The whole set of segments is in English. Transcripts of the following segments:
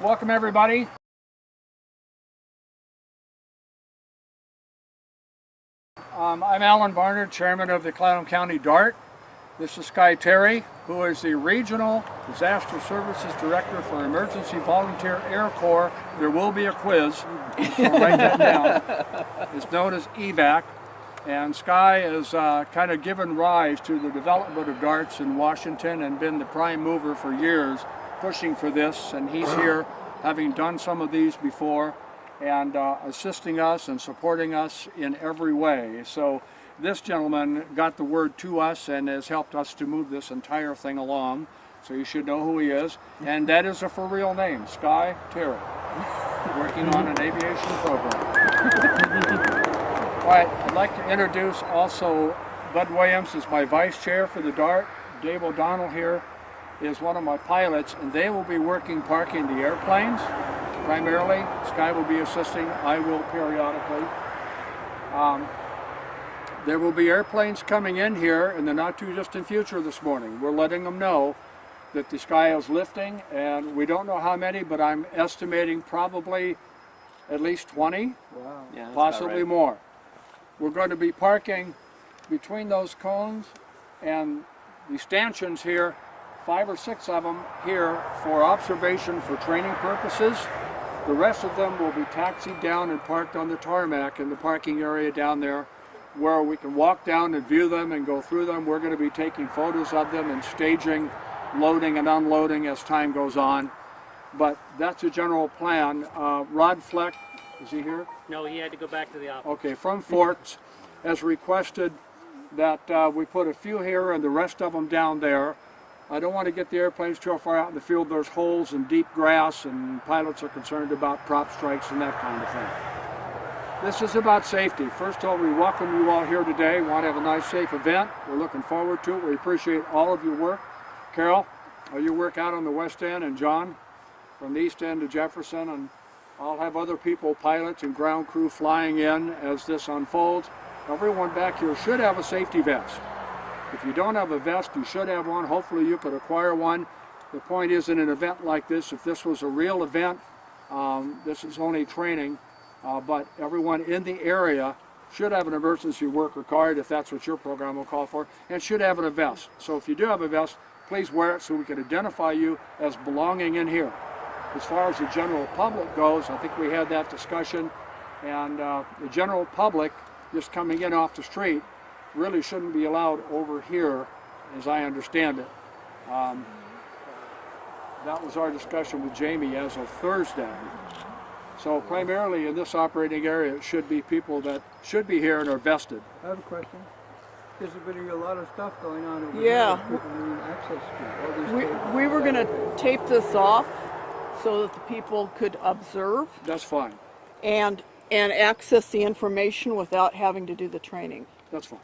Welcome everybody. I'm Alan Barnard, Chairman of the Clallam County DART. This is Sky Terry, who is the Regional Disaster Services Director for Emergency Volunteer Air Corps. There will be a quiz, so write that down. It's known as EVAC. And Sky has kind of given rise to the development of DARTs in Washington and been the prime mover for years pushing for this. And he's here having done some of these before and assisting us and supporting us in every way. So this gentleman got the word to us and has helped us to move this entire thing along. So you should know who he is. And that is a for real name, Sky Terry, working on an aviation program. All right, I'd like to introduce also Bud Williams is my vice chair for the DART. Dave O'Donnell here is one of my pilots, and they will be working parking the airplanes primarily. Sky will be assisting, I will periodically. There will be airplanes coming in here in the not too distant future this morning. We're letting them know that the sky is lifting, and we don't know how many, but I'm estimating probably at least 20, wow. Yeah, possibly right. more. We're going to be parking between those cones and the stanchions here, 5 or 6 of them here for observation for training purposes. The rest of them will be taxied down and parked on the tarmac in the parking area down there where we can walk down and view them and go through them. We're going to be taking photos of them and staging, loading and unloading as time goes on. But that's a general plan. Rod Fleck, is he here? No, he had to go back to the office. Okay, from Forks has requested that we put a few here and the rest of them down there. I don't want to get the airplanes too far out in the field. There's holes and deep grass, and pilots are concerned about prop strikes and that kind of thing. This is about safety. First of all, we welcome you all here today. We want to have a nice, safe event. We're looking forward to it. We appreciate all of your work. Carol, your work out on the west end, and John from the east end to Jefferson, and I'll have other people, pilots and ground crew, flying in as this unfolds. Everyone back here should have a safety vest. If you don't have a vest, you should have one. Hopefully you could acquire one. The point is, in an event like this, if this was a real event, this is only training, but everyone in the area should have an emergency worker card, if that's what your program will call for, and should have a vest. So if you do have a vest, please wear it so we can identify you as belonging in here. As far as the general public goes, I think we had that discussion, and the general public just coming in off the street really shouldn't be allowed over here, as I understand it. That was our discussion with Jamie as of Thursday. So primarily in this operating area, it should be people that should be here and are vested. I have a question. There's been a lot of stuff going on over Yeah. here. People need access to all these tables. We were going to tape this off so that the people could observe That's fine. and access the information without having to do the training. That's fine.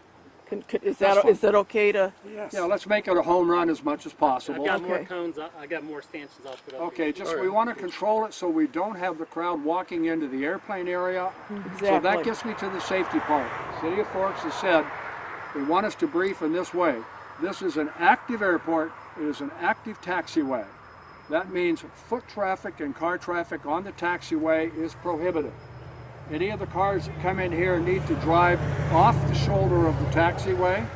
Is That's that okay to? Yeah, let's make it a home run as much as I've possible. got more Okay. cones, I got more stanchions I'll put up. Okay, just we want to control it so we don't have the crowd walking into the airplane area. Exactly. So that gets me to the safety part. City of Forks has said they want us to brief in this way. This is an active airport. It is an active taxiway. That means foot traffic and car traffic on the taxiway is prohibited. Any of the cars that come in here need to drive off the shoulder of the taxiway.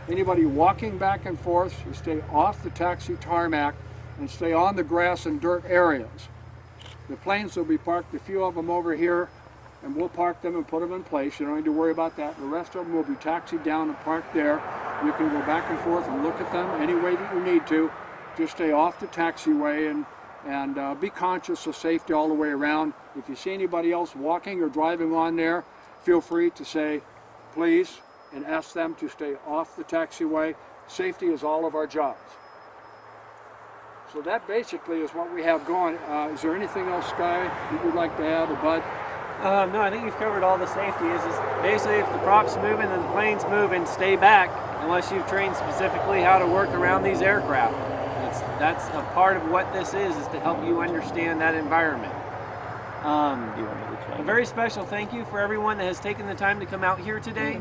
Anybody walking back and forth should stay off the taxi tarmac and stay on the grass and dirt areas. The planes will be parked, a few of them over here, and we'll park them and put them in place. You don't need to worry about that. The rest of them will be taxied down and parked there. You can go back and forth and look at them any way that you need to. Just stay off the taxiway and be conscious of safety all the way around. If you see anybody else walking or driving on there, feel free to say, please, and ask them to stay off the taxiway. Safety is all of our jobs. So that basically is what we have going. Is there anything else, Sky, that you'd like to add, or Bud? No, I think you've covered all the safety. Is basically if the prop's moving and the plane's moving, stay back unless you've trained specifically how to work around these aircraft. That's a part of what this is to help you understand that environment. A very special thank you for everyone that has taken the time to come out here today.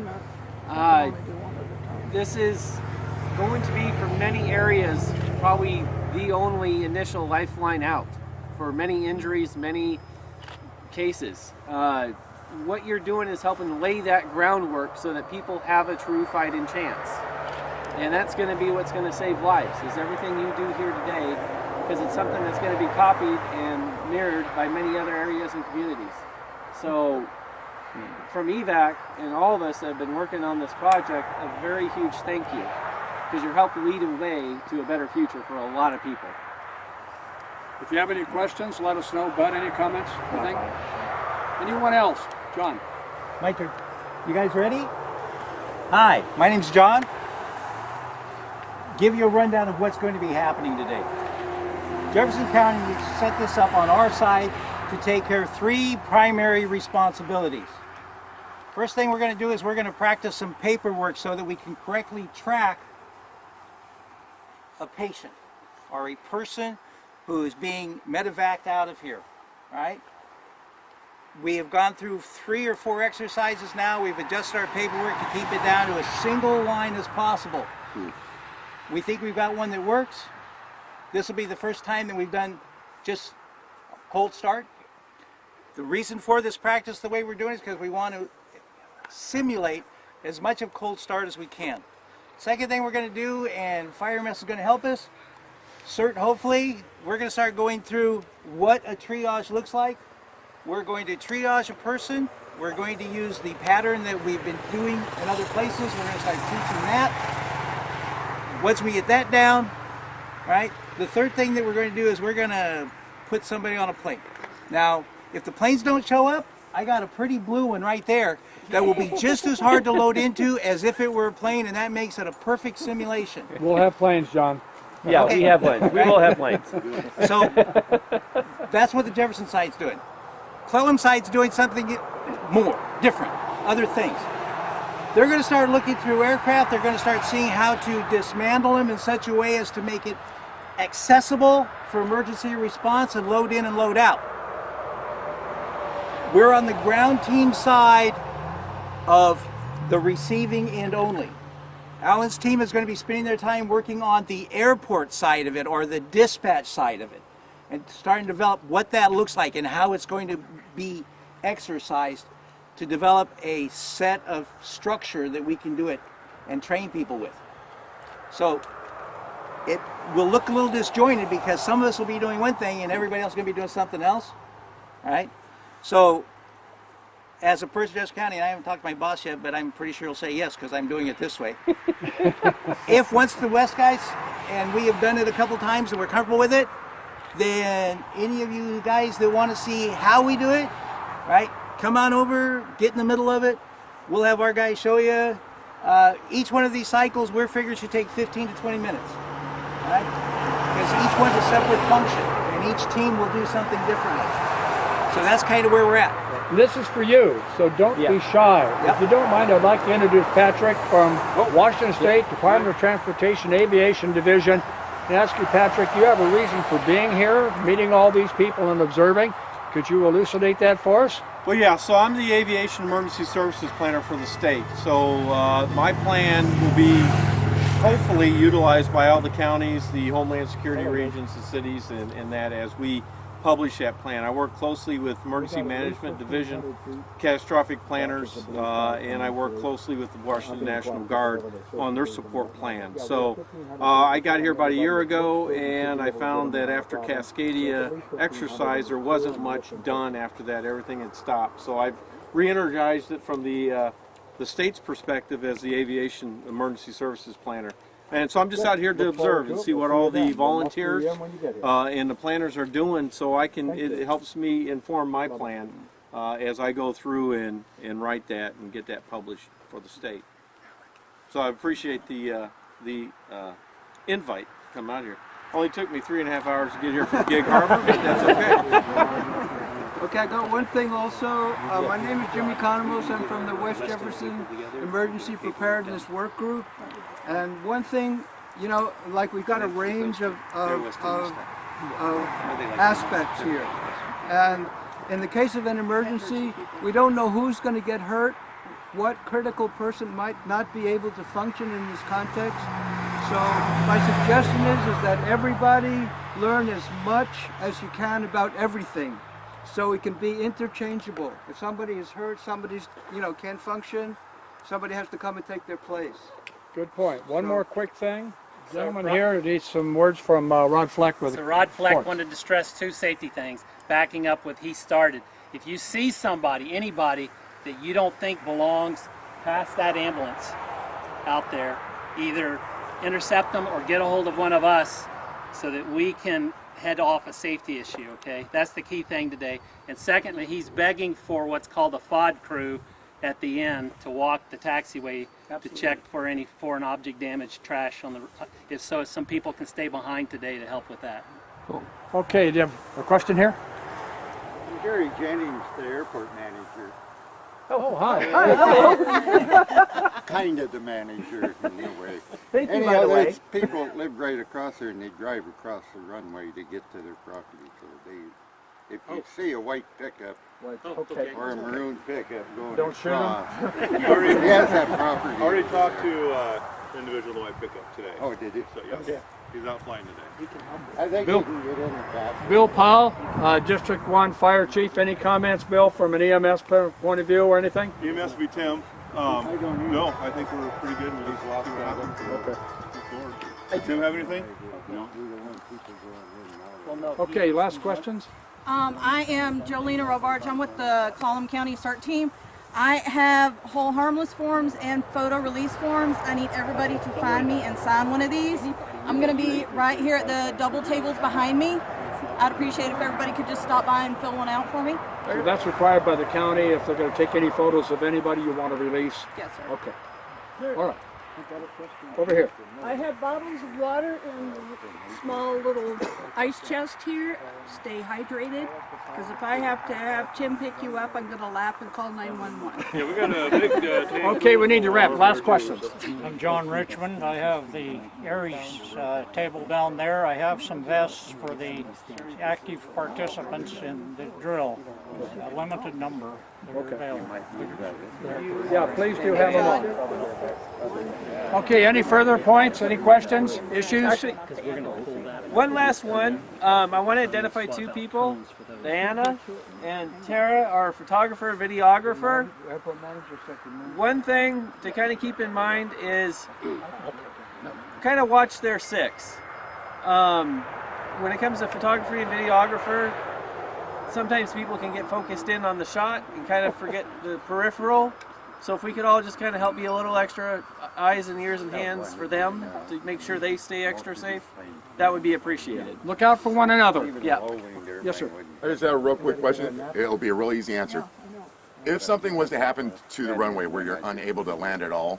This is going to be for many areas probably the only initial lifeline out for many injuries, many cases. What you're doing is helping lay that groundwork so that people have a true fighting chance. And that's going to be what's going to save lives, is everything you do here today, because it's something that's going to be copied and mirrored by many other areas and communities. So from EVAC and all of us that have been working on this project, a very huge thank you, because you're helping lead a way to a better future for a lot of people. If you have any questions, let us know. Bud, any comments? Anything? Anyone else? John. My turn. You guys ready? Hi, my name's John. Give you a rundown of what's going to be happening today. Jefferson County set this up on our side to take care of 3 primary responsibilities. First thing we're going to do is we're going to practice some paperwork so that we can correctly track a patient or a person who is being medevaced out of here, right? We have gone through 3 or 4 exercises now. We've adjusted our paperwork to keep it down to as single line as possible. We think we've got one that works. This will be the first time that we've done just cold start. The reason for this practice, the way we're doing it, is because we want to simulate as much of cold start as we can. Second thing we're going to do, and Fire Mess is going to help us, hopefully we're going to start going through what a triage looks like. We're going to triage a person. We're going to use the pattern that we've been doing in other places. We're going to start teaching that. Once we get that down, right, the third thing that we're going to do is we're going to put somebody on a plane. Now, if the planes don't show up, I got a pretty blue one right there that will be just as hard to load into as if it were a plane, and that makes it a perfect simulation. We'll have planes, John. Yeah, Okay. we have planes. We will have planes. So that's what the Jefferson side's doing. Clellum side's doing something more, different, other things. They're going to start looking through aircraft. They're going to start seeing how to dismantle them in such a way as to make it accessible for emergency response and load in and load out. We're on the ground team side of the receiving end only. Alan's team is going to be spending their time working on the airport side of it, or the dispatch side of it, and starting to develop what that looks like and how it's going to be exercised to develop a set of structure that we can do it and train people with. So it will look a little disjointed because some of us will be doing one thing and everybody else is going to be doing something else. All right? So as a person of Jefferson County, and I haven't talked to my boss yet, but I'm pretty sure he'll say yes because I'm doing it this way. If once the West guys, and we have done it a couple times and we're comfortable with it, then any of you guys that want to see how we do it, right? Come on over, get in the middle of it. We'll have our guys show you. Each one of these cycles we're figuring should take 15 to 20 minutes, right? Because each one's a separate function and each team will do something differently. So that's kind of where we're at. This is for you, so don't be shy. Yep. If you don't mind, I'd like to introduce Patrick from Washington State Department of Transportation Aviation Division. And ask you, Patrick, you have a reason for being here, meeting all these people and observing. Could you elucidate that for us? Well, yeah, so I'm the Aviation Emergency Services Planner for the state. So my plan will be hopefully utilized by all the counties, the Homeland Security regions, the cities, and that as we publish that plan. I work closely with Emergency Management Division, catastrophic planners, and I work closely with the Washington National Guard on their support plan. So I got here about a year ago, and I found that after Cascadia exercise, there wasn't much done after that. Everything had stopped. So I've re-energized it from the state's perspective as the Aviation Emergency Services Planner. And so I'm just out here to observe and see what all the volunteers and the planners are doing, so it helps me inform my plan as I go through and write that and get that published for the state. So I appreciate the invite to come out here. Only took me 3.5 hours to get here from Gig Harbor, but that's okay. Okay, I got one thing also. My name is Jimmy Conomos. I'm from the West Jefferson Emergency Preparedness Work Group. And one thing, you know, like we've got a range of aspects here. And in the case of an emergency, we don't know who's going to get hurt, what critical person might not be able to function in this context. So my suggestion is that everybody learn as much as you can about everything, so it can be interchangeable. If somebody is hurt, somebody's can't function, somebody has to come and take their place. Good point. One more quick thing. Gentleman here needs some words from Rod Fleck. With So Rod Fleck Court. wanted to stress 2 safety things, backing up what he started. If you see somebody, anybody, that you don't think belongs past that ambulance out there, either intercept them or get a hold of one of us so that we can head off a safety issue, okay? That's the key thing today. And secondly, he's begging for what's called a FOD crew at the end to walk the taxiway to check for any foreign object damage, trash on the, if some people can stay behind today to help with that. Okay, do you have a question here? I'm Gary Jennings, the airport manager. Oh, hi. Kind of the manager in a way. Thank you, by Anyhow, the way. there's people that live right across there and they drive across the runway to get to their property. So if you see a white pickup Okay. or a maroon pickup going Don't shoot 'em. across, he has that property. I already talked to an individual in the white pickup today. Oh, did he? So yes, he's out flying today. I think Bill. he can get in the back. Bill Powell, District 1 Fire Chief. Any comments, Bill, from an EMS point of view or anything? EMS will be Tim. No, I think we're pretty good. We'll just see what happens. Okay. Move forward. Tim have anything? No. Okay, last questions? I am Jolena Robarge. I'm with the Column County CERT team. I have whole harmless forms and photo release forms. I need everybody to find me and sign one of these. I'm going to be right here at the double tables behind me. I'd appreciate if everybody could just stop by and fill one out for me. So that's required by the county if they're going to take any photos of anybody you want to release. Yes, sir. Okay. All right. Over here. I have bottles of water in a small little ice chest here. Stay hydrated, because if I have to have Tim pick you up, I'm going to laugh and call 911. Yeah, we got a big table. Okay, we need to wrap. Last questions. I'm John Richmond. I have the Aries table down there. I have some vests for the active participants in the drill. A limited number that are available. Yeah, please do have them all. Okay, any further points? Any questions? Issues? Actually, one last one. I want to identify 2 people, Diana and Tara, our photographer, videographer. One thing to kind of keep in mind is kind of watch their 6. When it comes to photography and videographer, sometimes people can get focused in on the shot and kind of forget the peripheral. So if we could all just kind of help be a little extra eyes and ears and hands for them to make sure they stay extra safe, that would be appreciated. Look out for one another. Yeah. Yes, sir. I just have a real quick question. It'll be a real easy answer. If something was to happen to the runway where you're unable to land at all,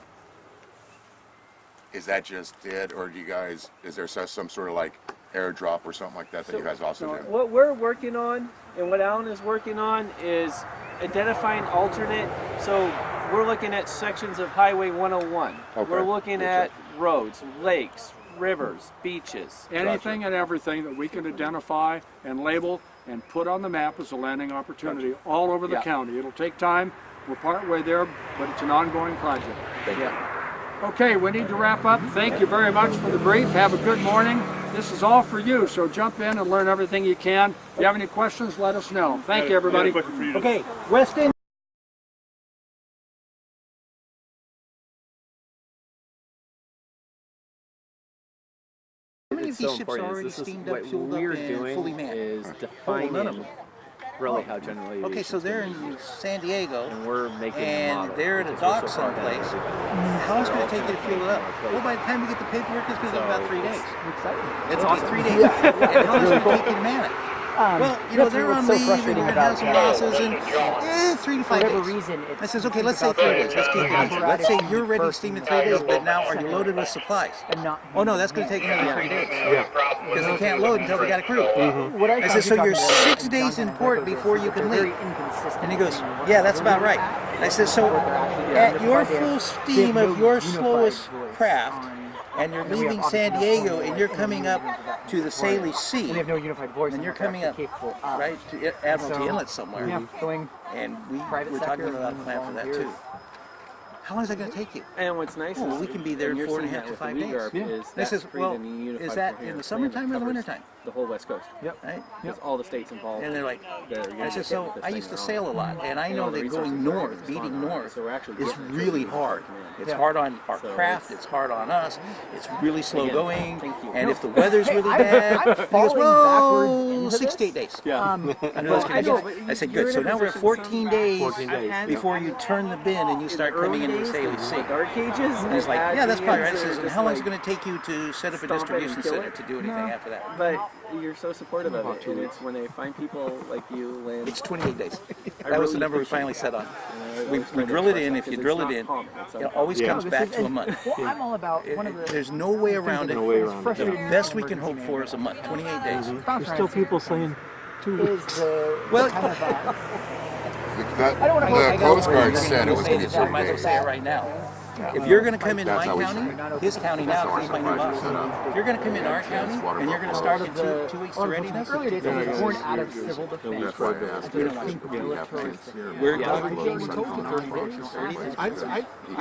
is that just it, or do you guys, is there some sort of like airdrop or something like that that you guys also do? What we're working on and what Alan is working on is identifying alternate. So we're looking at sections of Highway 101. Okay. We're looking at roads, lakes, rivers, beaches. Anything and everything that we can identify and label and put on the map as a landing opportunity all over the county. It'll take time. We're partway there, but it's an ongoing project. Okay, we need to wrap up. Thank you very much for the brief. Have a good morning. This is all for you, so jump in and learn everything you can. If you have any questions, let us know. Thank you, everybody. Okay, West End. How many of these ships are already steamed up, fueled up, and fully manned? Is None of defining them. really how general aviation. Okay, so they're in San Diego, and we're making a and model, they're at a because we're dock so far down someplace. the How long is it going to take you to fuel it up? Well, by the time we get the paperwork, it's going to take about 3 days. It's going to be 3 days. And how long is it going to take you to man it? Well, you know, they're on leave and you're going to have some losses and 3 to 5 days. I says, okay, let's say 3 days. Let's keep it easy. Let's say you're ready to steam in 3 days, but now are you loaded with supplies? Oh no, that's going to take another 3 days. Because they can't load until they got a crew. I said, so you're 6 days in port before you can leave. And he goes, yeah, that's about right. I said, so at your full steam of your slowest craft, and you're leaving San Diego and you're coming up to the Saley Sea, and you're coming up, right, to Admiralty Inlet somewhere, and we're talking about a plan for that too. How long is that going to take you? And what's nice Oh, is we can be there in you're 4.5 seeing that to with 5 the days. WeGarp Yeah. is This that's is, creating well, a unified is that in coherent the plan that summertime or the covers wintertime? The whole West Coast. Yep. Right? There's all the states involved. And they're like, that are gonna I said, get so with this I thing used to going sail a on. lot, and I And know all the that resources going are north, responding beating on it. north, So we're actually is getting really the hard. command. It's Yeah. hard on our So craft, it's- it's hard on us, it's really slow Again, going, thank you. and if the weather's really bad, he goes, falling well, backwards into 6 to 8 this. days. Yeah. And I Well, was I gonna know, get- but I said, you're good, in so a now we're at position 14 days 14 days. before you turn the bin and you start coming into the Saley Sea. Dark Ages. And he's like, yeah, that's probably right. I says, and how long is it going going to take you to set up a stomp it and distribution kill center it? to do anything after that? But you're so supportive of it, and it's when they find people like you land. It's 28 days. I That was the really number we appreciate finally that. set on. I We always try to drill it express in. that If you 'cause drill it's it not in, common. It's it always Yeah. comes back to a month. Well, I'm all about one of the. There's no way around it. No way around it. The best we can hope for is a month, 28 days. There's still people saying 2 weeks. Well, kind of, The I don't wanna hold- I Coast don't Guard wanna said it was going to be so I 30 might as well days. say it right now. If you're going to come into my That's how we county, his county now, he's my new boss. If you're going to come into our county and you're going to start in 2 weeks to readiness, earlier days, I was born out of civil defense. That's why I asked I you. didn't think military. we're Yeah, talking I was told to 30 days.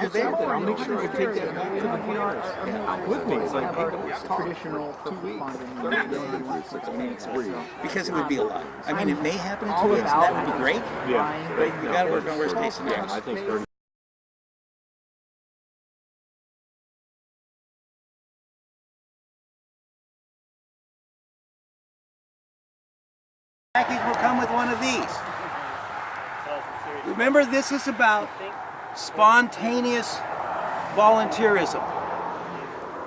you're there. I'll make sure I take that back to the PRs with me. It's like, Traditional funding. Because it would be a lot. I mean, it may happen in 2 weeks, and that would be great, yeah. but you got to work on worst case scenarios. I think 30. Package will come with one of these. Remember, this is about spontaneous volunteerism.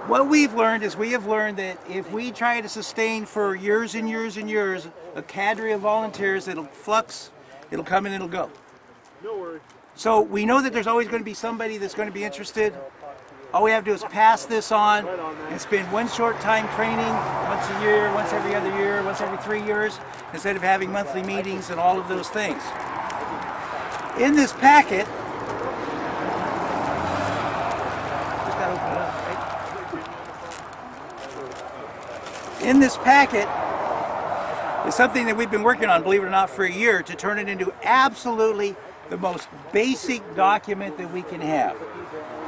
What we've learned is we have learned that if we try to sustain for years and years and years a cadre of volunteers, it'll flux, it'll come and it'll go. So we know that there's always going to be somebody that's going to be interested. All we have to do is pass this on and spend one short time training once a year, once every other year, once every 3 years, instead of having monthly meetings and all of those things. In this packet, just gotta open it up, right? In this packet is something that we've been working on, believe it or not, for a year to turn it into absolutely the most basic document that we can have.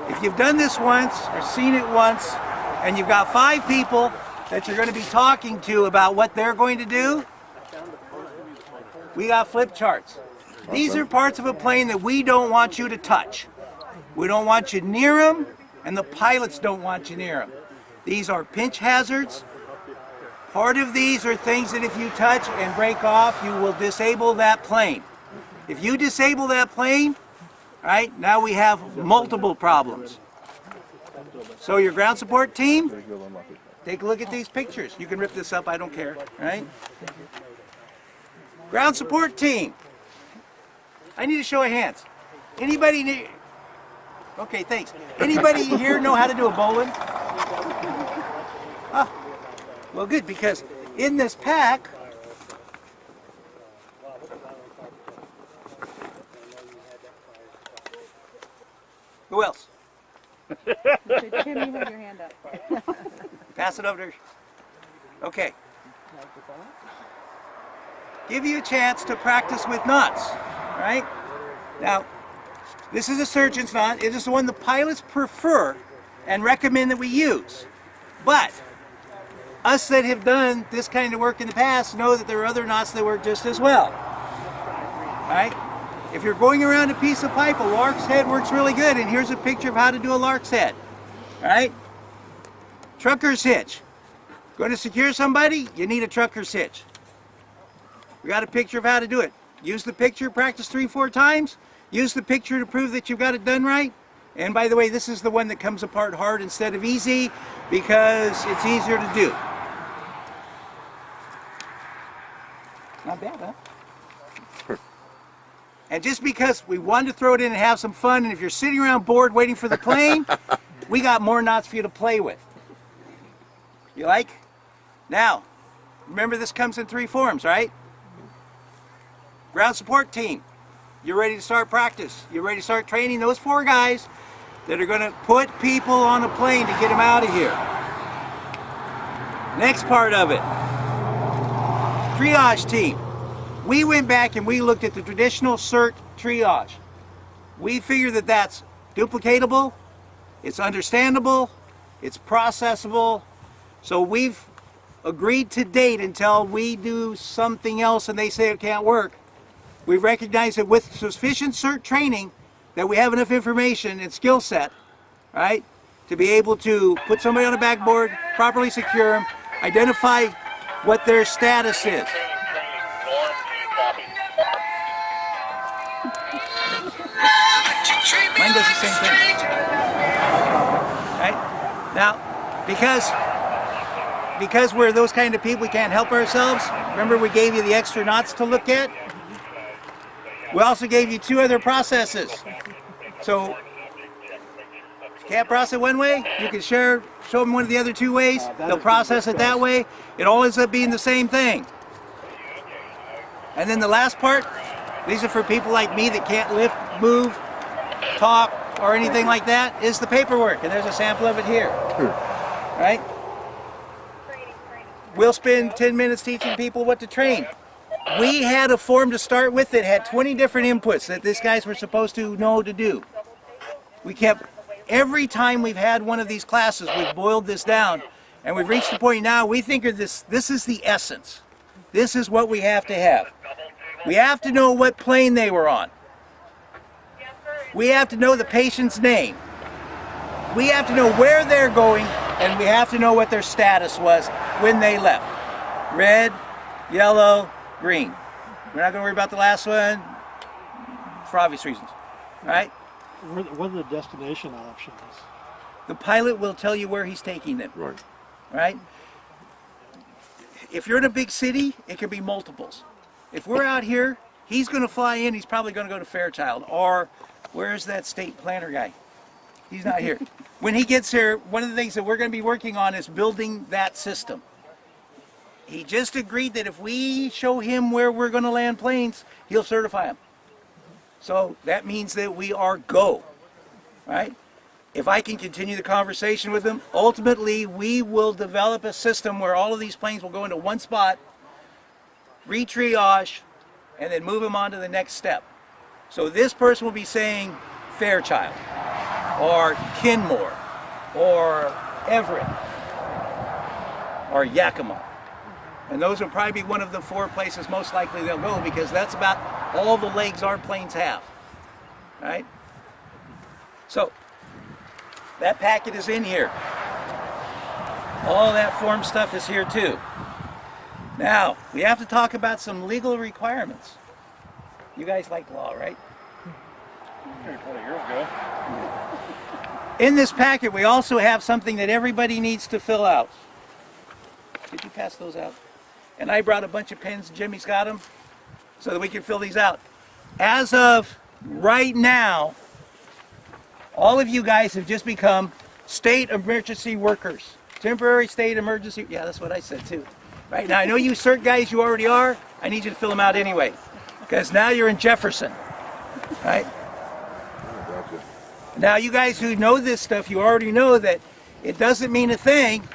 If you've done this once or seen it once, and you've got 5 people that you're going to be talking to about what they're going to do, we got flip charts. These are parts of a plane that we don't want you to touch. We don't want you near them, and the pilots don't want you near them. These are pinch hazards. Part of these are things that if you touch and break off, you will disable that plane. If you disable that plane, right, now we have multiple problems. So your ground support team, take a look at these pictures. You can rip this up, I don't care, right? Ground support team. I need a show of hands. Anybody need... Okay, thanks. Anybody here know how to do a bowline? Ah, well good, because in this pack, who else? Tim, you have your hand up. Pass it over to her. Okay. Give you a chance to practice with knots, right? Now, this is a surgeon's knot. It is the one the pilots prefer and recommend that we use. But us that have done this kind of work in the past know that there are other knots that work just as well. All right? If you're going around a piece of pipe, a lark's head works really good, and here's a picture of how to do a lark's head. All right? Trucker's hitch. Going to secure somebody, you need a trucker's hitch. We got a picture of how to do it. Use the picture, practice 3-4 times. Use the picture to prove that you've got it done right. And by the way, this is the one that comes apart hard instead of easy because it's easier to do. Not bad, huh? And just because we wanted to throw it in and have some fun, and if you're sitting around bored waiting for the plane, we got more knots for you to play with. You like? Now, remember this comes in 3 forms, right? Ground support team. You're ready to start practice. You're ready to start training those 4 guys that are going to put people on a plane to get them out of here. Next part of it. Triage team. We went back and we looked at the traditional CERT triage. We figure that that's duplicatable, it's understandable, it's processable. So we've agreed to date until we do something else and they say it can't work. We've recognized that with sufficient CERT training that we have enough information and skill set, right, to be able to put somebody on a backboard, properly secure them, identify what their status is. Mine does the same thing. Right? Now, because we're those kind of people, we can't help ourselves. Remember we gave you the extra knots to look at? We also gave you 2 other processes. So, if you can't process it one way, you can show them one of the other 2 ways. They'll process it that way. It all ends up being the same thing. And then the last part, these are for people like me that can't lift, move, talk, or anything like that, is the paperwork. And there's a sample of it here. Right? We'll spend 10 minutes teaching people what to train. We had a form to start with that had 20 different inputs that these guys were supposed to know to do. We kept, every time we've had one of these classes, we've boiled this down, and we've reached the point now we think of this is the essence. This is what we have to have. We have to know what plane they were on. We have to know the patient's name. We have to know where they're going, and we have to know what their status was when they left. Red, yellow, green. We're not going to worry about the last one for obvious reasons, right? What are the destination options? The pilot will tell you where he's taking them. Right. Right? If you're in a big city, it could be multiples. If we're out here, he's going to fly in, he's probably going to go to Fairchild. Or, where's that state planner guy? He's not here. When he gets here, one of the things that we're going to be working on is building that system. He just agreed that if we show him where we're going to land planes, he'll certify them. So that means that we are go, right? If I can continue the conversation with him, ultimately we will develop a system where all of these planes will go into one spot, re-triage, and then move them on to the next step. So this person will be saying Fairchild, or Kenmore, or Everett, or Yakima. And those will probably be one of the 4 places most likely they'll go, because that's about all the legs our planes have, right? So, that packet is in here. All that form stuff is here too. Now, we have to talk about some legal requirements. You guys like law, right? 20 years ago. In this packet, we also have something that everybody needs to fill out. Did you pass those out? And I brought a bunch of pens, Jimmy's got them, so that we can fill these out. As of right now, all of you guys have just become state emergency workers. Temporary state emergency, yeah, that's what I said too. Right now, I know you CERT guys, you already are. I need you to fill them out anyway, because now you're in Jefferson, right? Now, you guys who know this stuff, you already know that it doesn't mean a thing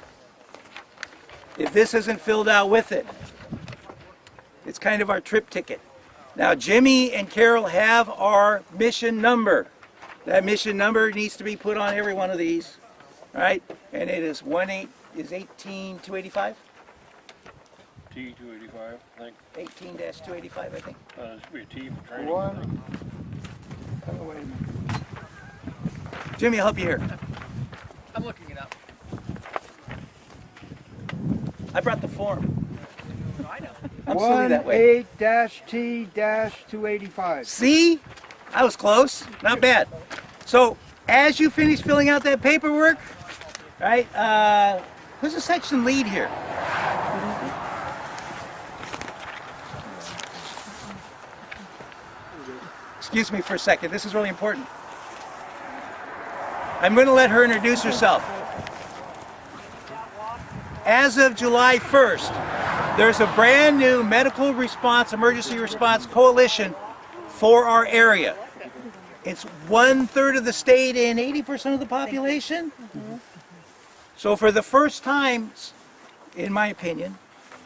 if this isn't filled out with it. It's kind of our trip ticket. Now, Jimmy and Carol have our mission number. That mission number needs to be put on every one of these, right? And it is 18285? T285, I think. 18-285, I think. It should be a T for training. Oh, wait a minute. Jimmy, I'll help you here. I'm looking it up. I brought the form. I know. I'm silly that way. 18-T-285. See? I was close. Not bad. So, as you finish filling out that paperwork, right, who's the section lead here? Excuse me for a second. This is really important. I'm going to let her introduce herself. As of July 1st, there's a brand new medical response, emergency response coalition for our area. It's 1/3 of the state and 80% of the population. So for the first time, in my opinion,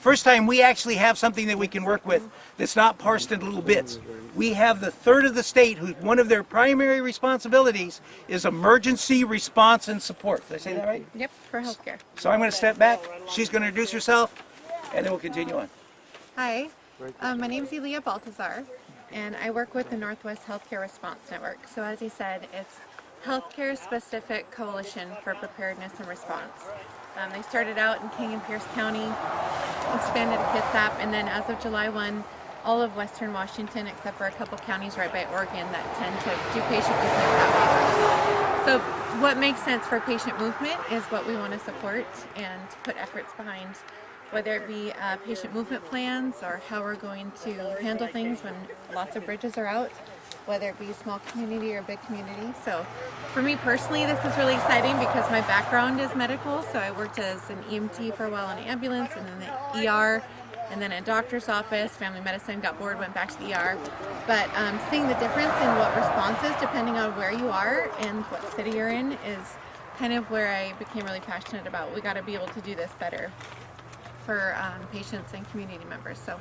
First time we actually have something that we can work with that's not parsed into little bits. We have the third of the state who one of their primary responsibilities is emergency response and support. Did I say that right? Yep, for healthcare. So I'm going to step back. She's going to introduce herself, and then we'll continue on. Hi, my name is Elia Baltazar, and I work with the Northwest Healthcare Response Network. So as he said, it's Healthcare Specific Coalition for Preparedness and Response. They started out in King and Pierce County, expanded to Kitsap, and then as of July 1, all of Western Washington, except for a couple counties right by Oregon that tend to do patient movement that way. So what makes sense for patient movement is what we want to support and put efforts behind, whether it be patient movement plans or how we're going to handle things when lots of bridges are out, whether it be a small community or a big community. So for me personally, this is really exciting because my background is medical. So I worked as an EMT for a while in an ambulance and then the ER and then a doctor's office, family medicine, got bored, went back to the ER. But seeing the difference in what responses, depending on where you are and what city you're in, is kind of where I became really passionate about. We got to be able to do this better for patients and community members. So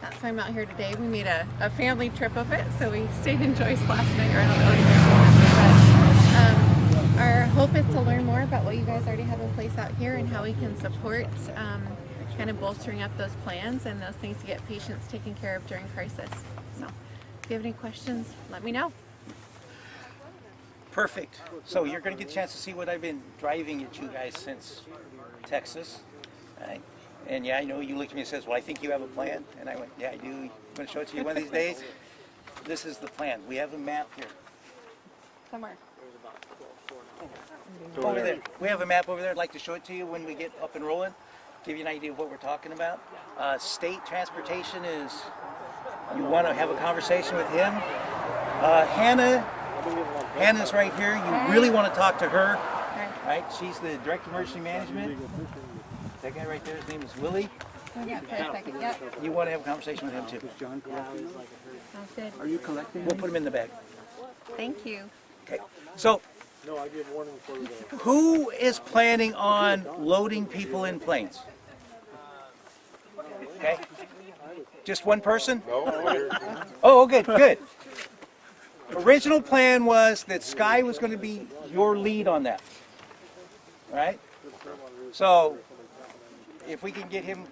that's why I'm out here today. We made a family trip of it, so we stayed in Joyce last night, or I don't know, but our hope is to learn more about what you guys already have in place out here and how we can support kind of bolstering up those plans and those things to get patients taken care of during crisis. So if you have any questions, let me know. Perfect. So you're going to get a chance to see what I've been driving at you guys since Texas. Right? And yeah, I know you looked at me and says, well, I think you have a plan. And I went, yeah, I do. I'm going to show it to you one of these days. This is the plan. We have a map here. Somewhere. Over there. We have a map over there. I'd like to show it to you when we get up and rolling. Give you an idea of what we're talking about. State transportation is, you want to have a conversation with him. Hannah's right here. You really want to talk to her. Right? She's the Director of Emergency Management. That guy right there, his name is Willie. Yep. You want to have a conversation with him too. Sounds good. Are you collecting? We'll put him in the bag. Thank you. Okay. So, who is planning on loading people in planes? Okay. Just one person? Oh, good, good. Original plan was that Sky was going to be your lead on that. All right? So, if we can get him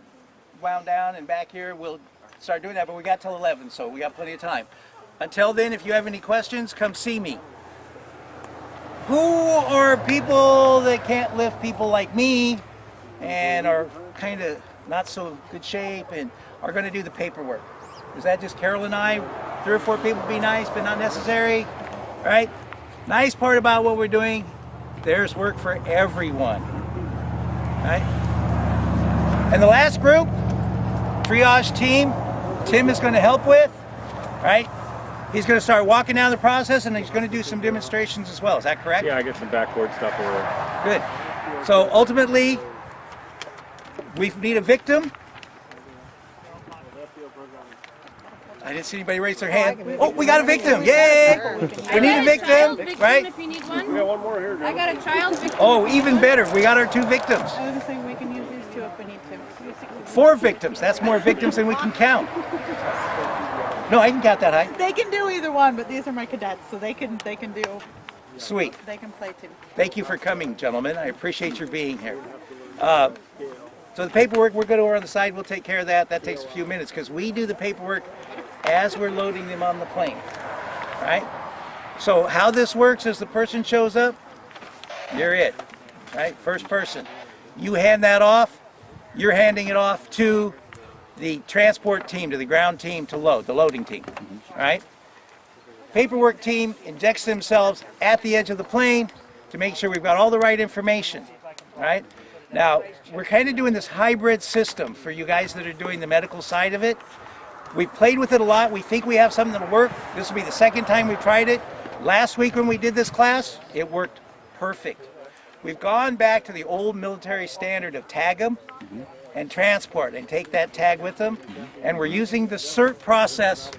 wound down and back here, we'll start doing that. But we got till 11, so we got plenty of time. Until then, if you have any questions, come see me. Who are people that can't lift people like me and are kind of not so good shape and are going to do the paperwork? Is that just Carol and I? 3 or 4 people be nice, but not necessary? Right? Nice part about what we're doing, there's work for everyone. Right? And the last group, triage team, Tim is going to help with, right? He's going to start walking down the process and he's going to do some demonstrations as well. Is that correct? Yeah, I get some backboard stuff over there. Good. So ultimately, we need a victim. I didn't see anybody raise their hand. Oh, we got a victim. Yay! We need a victim, right? If you need one. We got one more here. I got a child victim. Oh, even better. We got our 2 victims. I was saying we can use these 2 if we need to. 4 victims. That's more victims than we can count. No, I can count that high. They can do either one, but these are my cadets, so they can do. Sweet. They can play too. Thank you for coming, gentlemen. I appreciate your being here. So the paperwork, we're going to over on the side. We'll take care of that. That takes a few minutes because we do the paperwork as we're loading them on the plane. Right? So how this works is the person shows up, you're it. Right? First person. You hand that off. You're handing it off to the transport team, to the ground team to load, the loading team. All right? Paperwork team injects themselves at the edge of the plane to make sure we've got all the right information. All right? Now, we're kind of doing this hybrid system for you guys that are doing the medical side of it. We've played with it a lot. We think we have something that'll work. This will be the second time we've tried it. Last week when we did this class, it worked perfect. We've gone back to the old military standard of tag them and transport and take that tag with them. And we're using the CERT process.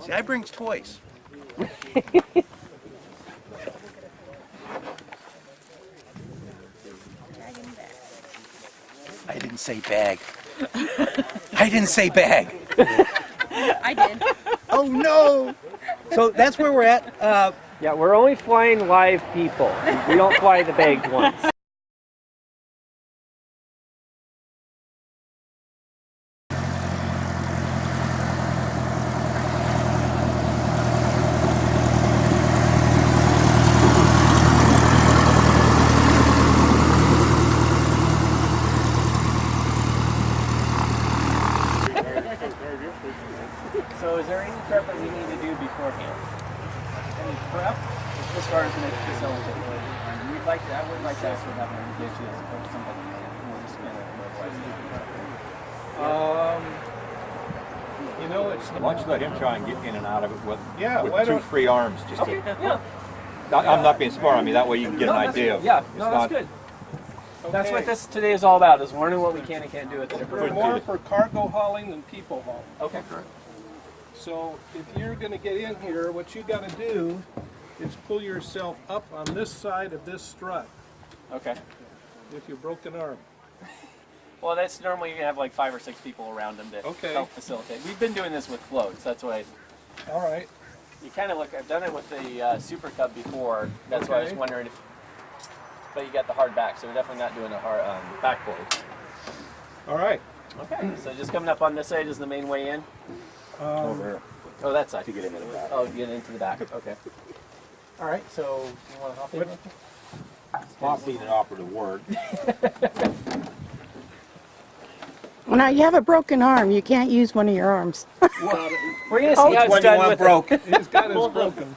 See, I brings toys. I didn't say bag. I didn't say bag. I did. Oh no! So that's where we're at. Yeah, we're only flying live people. We don't fly the bagged ones. So is there any prep that we need to do beforehand? Any prep? As far as the next facility? We'd like to, I would like to actually have an engagement as opposed to somebody who just kind of You know, it's Why don't you let him try and get in and out of it with, Yeah, with why two don't- free arms? Just Okay, to, yeah. I'm not being smart. I mean, that way you can get No, an that's idea. good. Yeah, It's no, that's not- good. That's what this today is all about, is learning what we can and can't do at the different We're more for cargo hauling than people hauling. Okay. So if you're going to get in here, what you got to do is pull yourself up on this side of this strut Okay. with your broken arm. Well, that's normally you have like 5 or 6 people around them to Okay. help facilitate. We've been doing this with floats. That's why All right. you kind of look. I've done it with the Super Cub before. That's why I was Okay. wondering if. But you got the hard back, so we're definitely not doing a hard backboard. All right. Okay. So just coming up on this side is the main way in. Over. Oh, that side. To get into the back. Oh, get into the back. Okay. All right. So you want to hop in? Hop being an operative word. Well, now you have a broken arm. You can't use one of your arms. We're gonna see how it's done with broke. He's got his broken.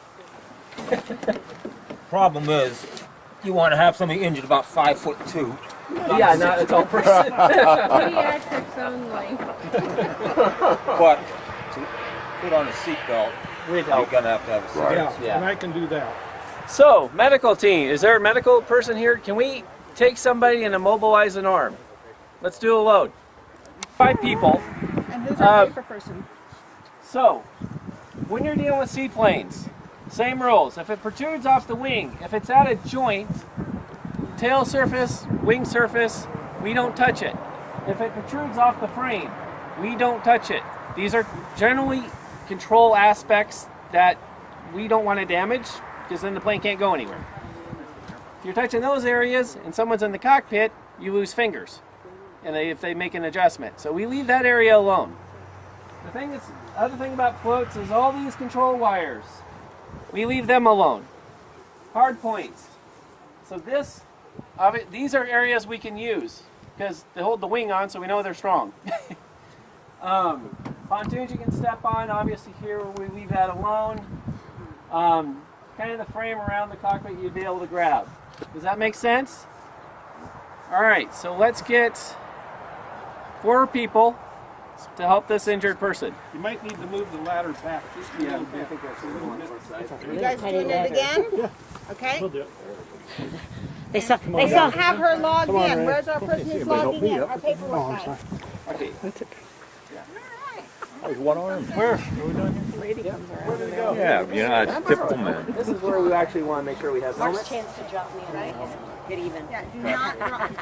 Problem is, you want to have somebody injured about 5'2". Yeah, not a tall person. Pediatrics only. But to put on a seatbelt, We'd you're help. gonna have to have a seatbelt. Yeah, and I can do that. So, medical team, is there a medical person here? Can we take somebody and immobilize an arm? Let's do a load. 5 people. And who's our paper person? So, when you're dealing with seaplanes, same rules. If it protrudes off the wing, if it's at a joint, tail surface, wing surface, we don't touch it. If it protrudes off the frame, we don't touch it. These are generally control aspects that we don't want to damage, because then the plane can't go anywhere. If you're touching those areas and someone's in the cockpit, you lose fingers, and if they make an adjustment. So we leave that area alone. The other thing about floats is all these control wires. We leave them alone. Hard points. So these are areas we can use because they hold the wing on, so we know they're strong. Pontoons you can step on. Obviously here we leave that alone. Kind of the frame around the cockpit you'd be able to grab. Does that make sense? All right, so let's get 4 people to help this injured person. You might need to move the ladder back just a little bit. You guys doing it again? Okay. We'll do it. They saw have her logged in. Where's our person who's logging in? Our paperwork guy. Okay. There's one arm. Where? Lady comes around. Yeah, you know, it's typical man. This is where we actually want to make sure we have Mark's helmets. chance to drop me, right? Get even. Yeah,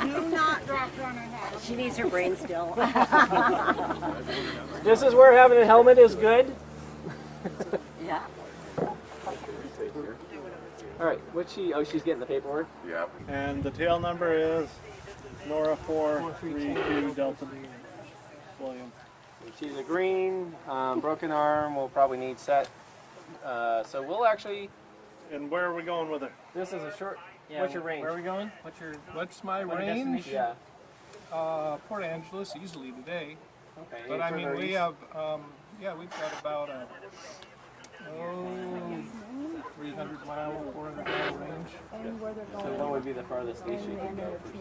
do not drop her on her head. She needs her brain still. This is where having a helmet is good. Yeah. All right, what's she? Oh, she's getting the paperwork. Yep. And the tail number is Nora 432 Delta William. She's a green, broken arm. We'll probably need set. So we'll actually. And where are we going with her? This is a short. What's your range? Where are we going? What's my range? Yeah. Port Angeles easily today. Okay. But I mean, we have, we've got about 300 mile, 400 mile range. So what would be the farthest station you can go per se?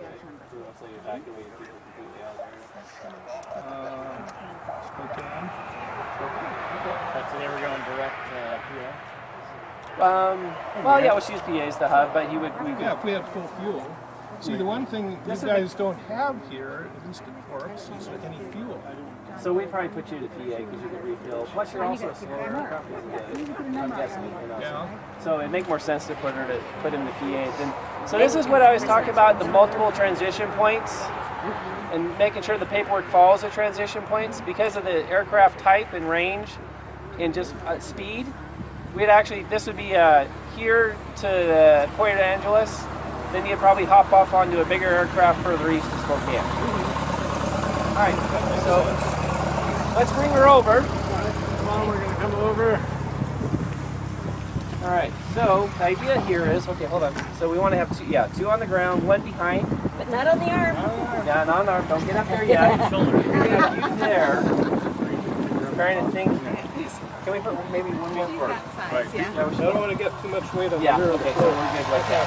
Let's say evacuating people completely out of there. Spokane. That's never going direct here. Well, yeah, we'll use PA as the hub, but we would. Yeah, if we had full fuel. See, the one thing you guys don't have here, at least at Forbes, is any fuel. So we'd probably put you to PA because you could refill. Plus, you're also a slower aircraft. I'm guessing. Yeah. So it'd make more sense to put him to PA. So this is what I was talking about, the multiple transition points. and making sure the paperwork follows the transition points because of the aircraft type and range and just speed. We'd actually, this would be here to Puerto Angeles, then you'd probably hop off onto a bigger aircraft further east to Spokane. All right, so let's bring her over. Come on, we're gonna come over. All right, so the idea here is, okay, hold on. So we want to have two on the ground, one behind. But not on the arm. Yeah, not on the arm, don't get up there yet. We're gonna have you there. I'm trying to think. Can we put maybe one more for us? Right. Yeah, I don't want to get too much weight on yeah, the rear. okay, so we're good like that.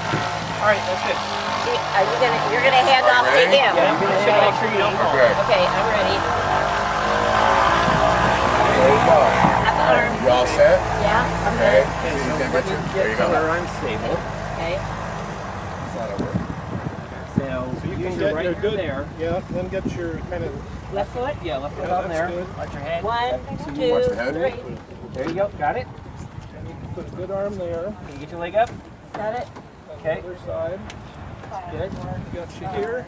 All right, that's good. Are you gonna? You're gonna hand off to him. Yeah, I'm gonna check, make sure you don't fall. Okay, I'm ready. There you go. You all set? Yeah. Okay. There you go. Her unstable. Okay. So You use can your get right your hand good there. Yeah, then get your kind of Left foot. Yeah, left foot Yeah, on there. that's good. Watch your head. 1, Watch 2, the head. 3. There you go. Got it. put a good arm there. Can you get your leg up? Got it. Okay. Other side. Good. Got you here.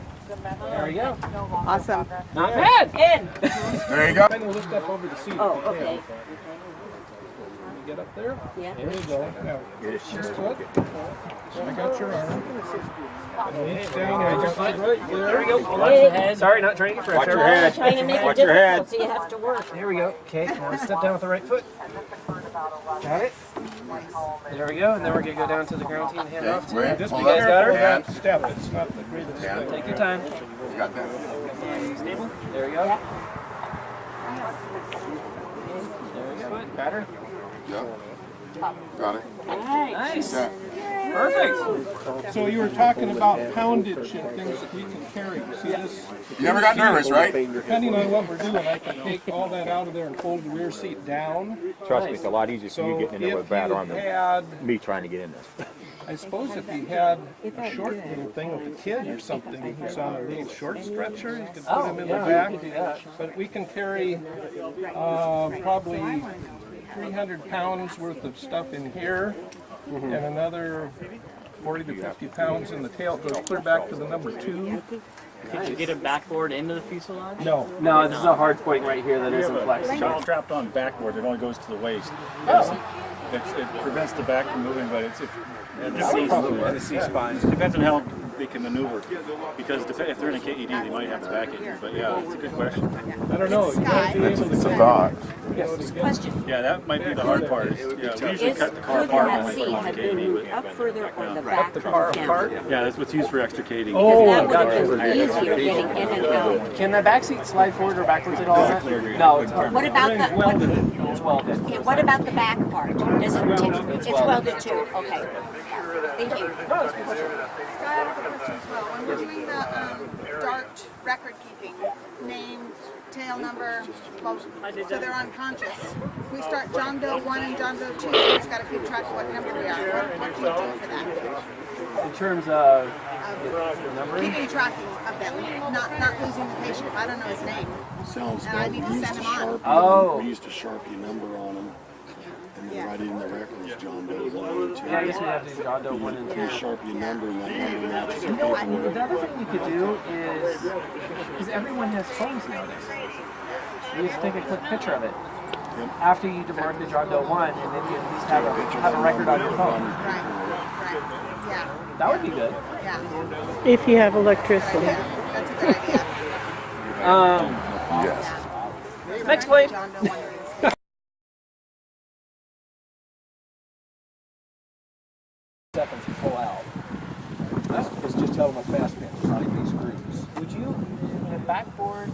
There you go. Awesome. Not bad. In. There you go. Kind of lift up over the seat. Oh, if you can. okay. You get up there. Yeah. There you go. Now, this foot. I got your arm. There we go. Watch the head. Sorry, not trying to get pressure. I'm trying to make it difficult, so you have to work. There we go. Okay, now step down with the right foot. Got it. There we go, and then we're gonna go down to the ground team hand off. Wait, Just hold be on. careful of Hand. that step. It's not the greatest step. Take your time. You got that? Stable. There we go. There we go. Got her. Yep. Got it. Nice. Yeah. Perfect. So you were talking about poundage and things that we can carry. See this? You never got nervous, right? Depending on what we're doing, I can take all that out of there and fold the rear seat down. Trust me, it's a lot easier for you So getting in there with a bad arm than had, me trying to get in there. I suppose if you had a short little thing with a kid or something who's on a little short stretcher, you could put him in the back. But we can carry probably 300 pounds worth of stuff in here and another 40 to 50 pounds in the tail. It goes clear back to the number 2. Could you get a backboard into the fuselage? No. No, this is a hard point right here that isn't It's flexible. strapped on backboard. It only goes to the waist. It prevents the back from moving, but And the C-spine. It depends on how they can maneuver. Because if they're in a KED, they might have the back injury. But yeah, it's a good question. I don't know. You gotta be able to It's a thought. Question. Yeah, that might be the hard part. Yeah, we usually cut the car apart when we put it on a KED. Up further or the back apart? Yeah, that's what's used for extra KD. Oh, that would got have it. been easier getting in and out. Can the back seat slide forward or backwards at all? No, it's What about the It's welded. okay, what about the back part? Does it it's welded too? Okay. Thank you. I have a question as well. When we're doing the DART record keeping, name, tail number, so they're unconscious. If we start John Doe 1 and John Doe 2, so we just got to keep track of what number we are. What do you do for that? In terms of Keeping tracking of them, not losing the patient. If I don't know his name, Sounds and I bad. need We to used send to him on. Sharpie. Oh. We used to Sharpie a number on them, and then write it in the records. John Doe 1 and 2. Yeah, I guess we have to do John Doe 1 and 2. You Sharpie a number, and that number matches You the know, paperwork. the other thing you could do is, because everyone has phones nowadays, you just take a quick picture of it. After you demark the John Doe 1, and then you at least have a record on your phone. Yeah. That would be good. Yeah. If you have electricity. That's a good idea. Yes. Next plane. John Doe 1 and 2. Seconds to pull out. It's just tell them a fast pinch, not these screws. Would you, the backboard,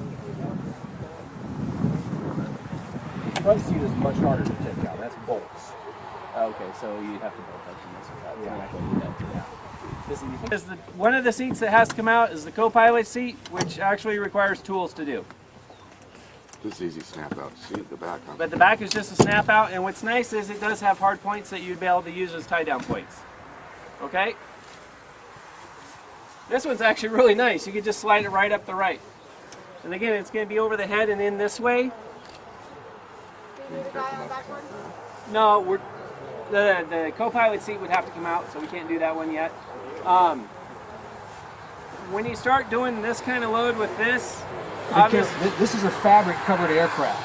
Front seat is much harder to take out. That's bolts. okay, so you'd have to bolt that to this. We're not going to do that today. Is one of the seats that has to come out is the co-pilot seat, which actually requires tools to do. This easy snap out seat, the back. But the back is just a snap out, and what's nice is it does have hard points that you'd be able to use as tie down points. Okay? This one's actually really nice. You can just slide it right up the right. And again, it's going to be over the head and in this way. No, the co-pilot seat would have to come out, so we can't do that one yet. when you start doing this kind of load with this, obviously, This is a fabric covered aircraft.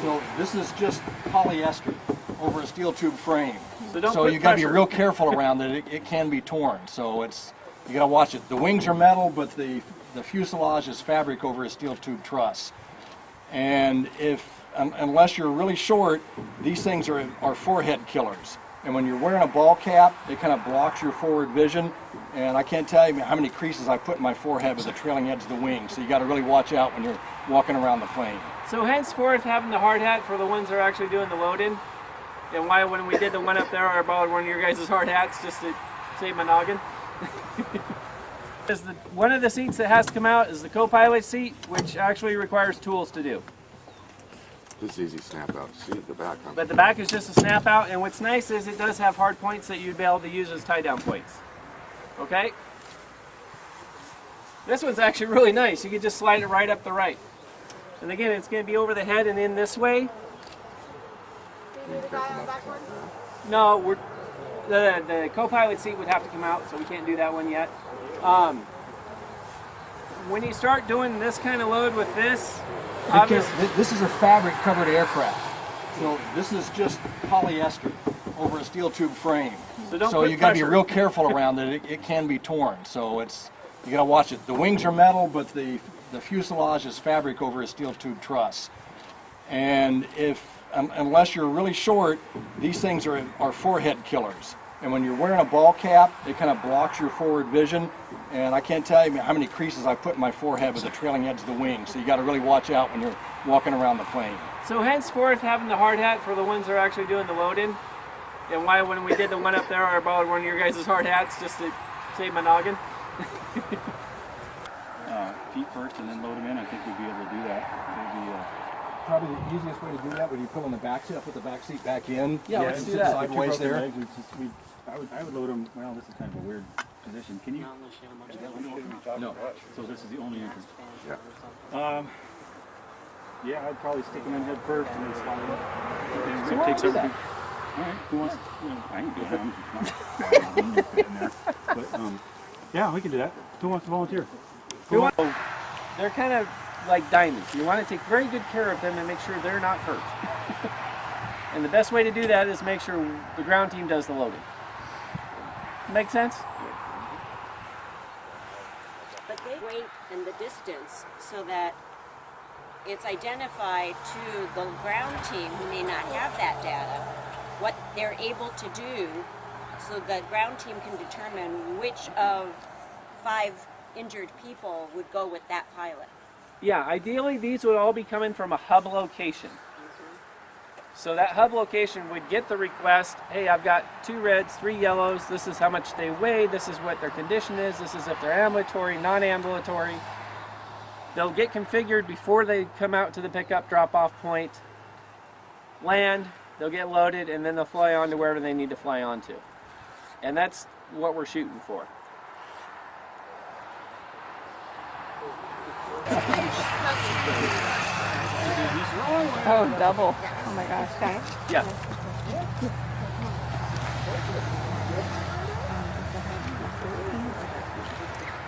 So this is just polyester over a steel tube frame. So don't So put you got to be pressure. real careful around it. It can be torn. So you got to watch it. The wings are metal, but the fuselage is fabric over a steel tube truss. And unless you're really short, these things are forehead killers. And when you're wearing a ball cap, it kind of blocks your forward vision. And I can't tell you how many creases I put in my forehead with the trailing edge of the wing. So you got to really watch out when you're walking around the plane. So henceforth, having the hard hat for the ones that are actually doing the load-in, and why when we did the one up there, I borrowed one of your guys' hard hats just to save my noggin. One of the seats that has to come out is the co-pilot seat, which actually requires tools to do. This is easy snap out. See the back on. But the back is just a snap out, and what's nice is it does have hard points that you'd be able to use as tie-down points. Okay? This one's actually really nice. You can just slide it right up the right. And again, it's going to be over the head and in this way. No, the co-pilot seat would have to come out, so we can't do that one yet. When you start doing this kind of load with this, obviously, This is a fabric covered aircraft. So this is just polyester over a steel tube frame. So don't So put you got to be pressure. real careful around it. It can be torn. So you got to watch it. The wings are metal, but the fuselage is fabric over a steel tube truss. And unless you're really short, these things are forehead killers. And when you're wearing a ball cap, it kind of blocks your forward vision. And I can't tell you how many creases I put in my forehead with the trailing edge of the wing. So you got to really watch out when you're walking around the plane. so henceforth, having the hard hat for the ones that are actually doing the load-in, and why when we did the one up there, I borrowed one of your guys' hard hats just to save my noggin. Feet first and then load them in. I think we'd be able to do that. Probably the easiest way to do that would be pull in the back seat. I'll put the back seat back in. Yeah, let's do that. Sideways there. I would load them. Well, this is kind of a weird position. Can you? No. So this is the only entrance. Yeah. Yeah, I'd probably stick them in head first and then slide them. So why don't we do that? All right. Who wants? I can do that. But yeah, we can do that. Who wants to volunteer? They're kind of like diamonds. You want to take very good care of them and make sure they're not hurt. And the best way to do that is make sure the ground team does the loading. Make sense? But they wait in the distance so that it's identified to the ground team who may not have that data, what they're able to do, so the ground team can determine which of 5 injured people would go with that pilot. Yeah, ideally these would all be coming from a hub location. So that hub location would get the request, hey, I've got 2 reds, 3 yellows, this is how much they weigh, this is what their condition is, this is if they're ambulatory, non-ambulatory. They'll get configured before they come out to the pickup drop-off point, land, they'll get loaded, and then they'll fly on to wherever they need to fly on to. And that's what we're shooting for. Oh, double. Oh my gosh, guys. Yeah.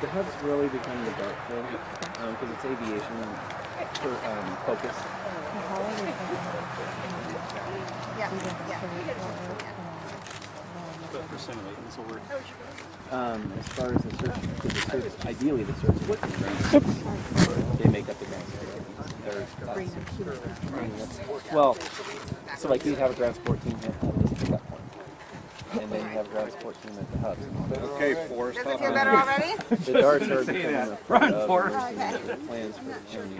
The hub's really becoming the dark thing because it's aviation focus. What percent of it? This will work. As far as the search, ideally the search would be ground. They make up the ground support. Well, so like we'd have a ground support team at this pickup point. And then you have a ground support team at the hubs. Okay, Forrest. Does it feel better already? The darts are becoming a Run, Forrest. the plans for county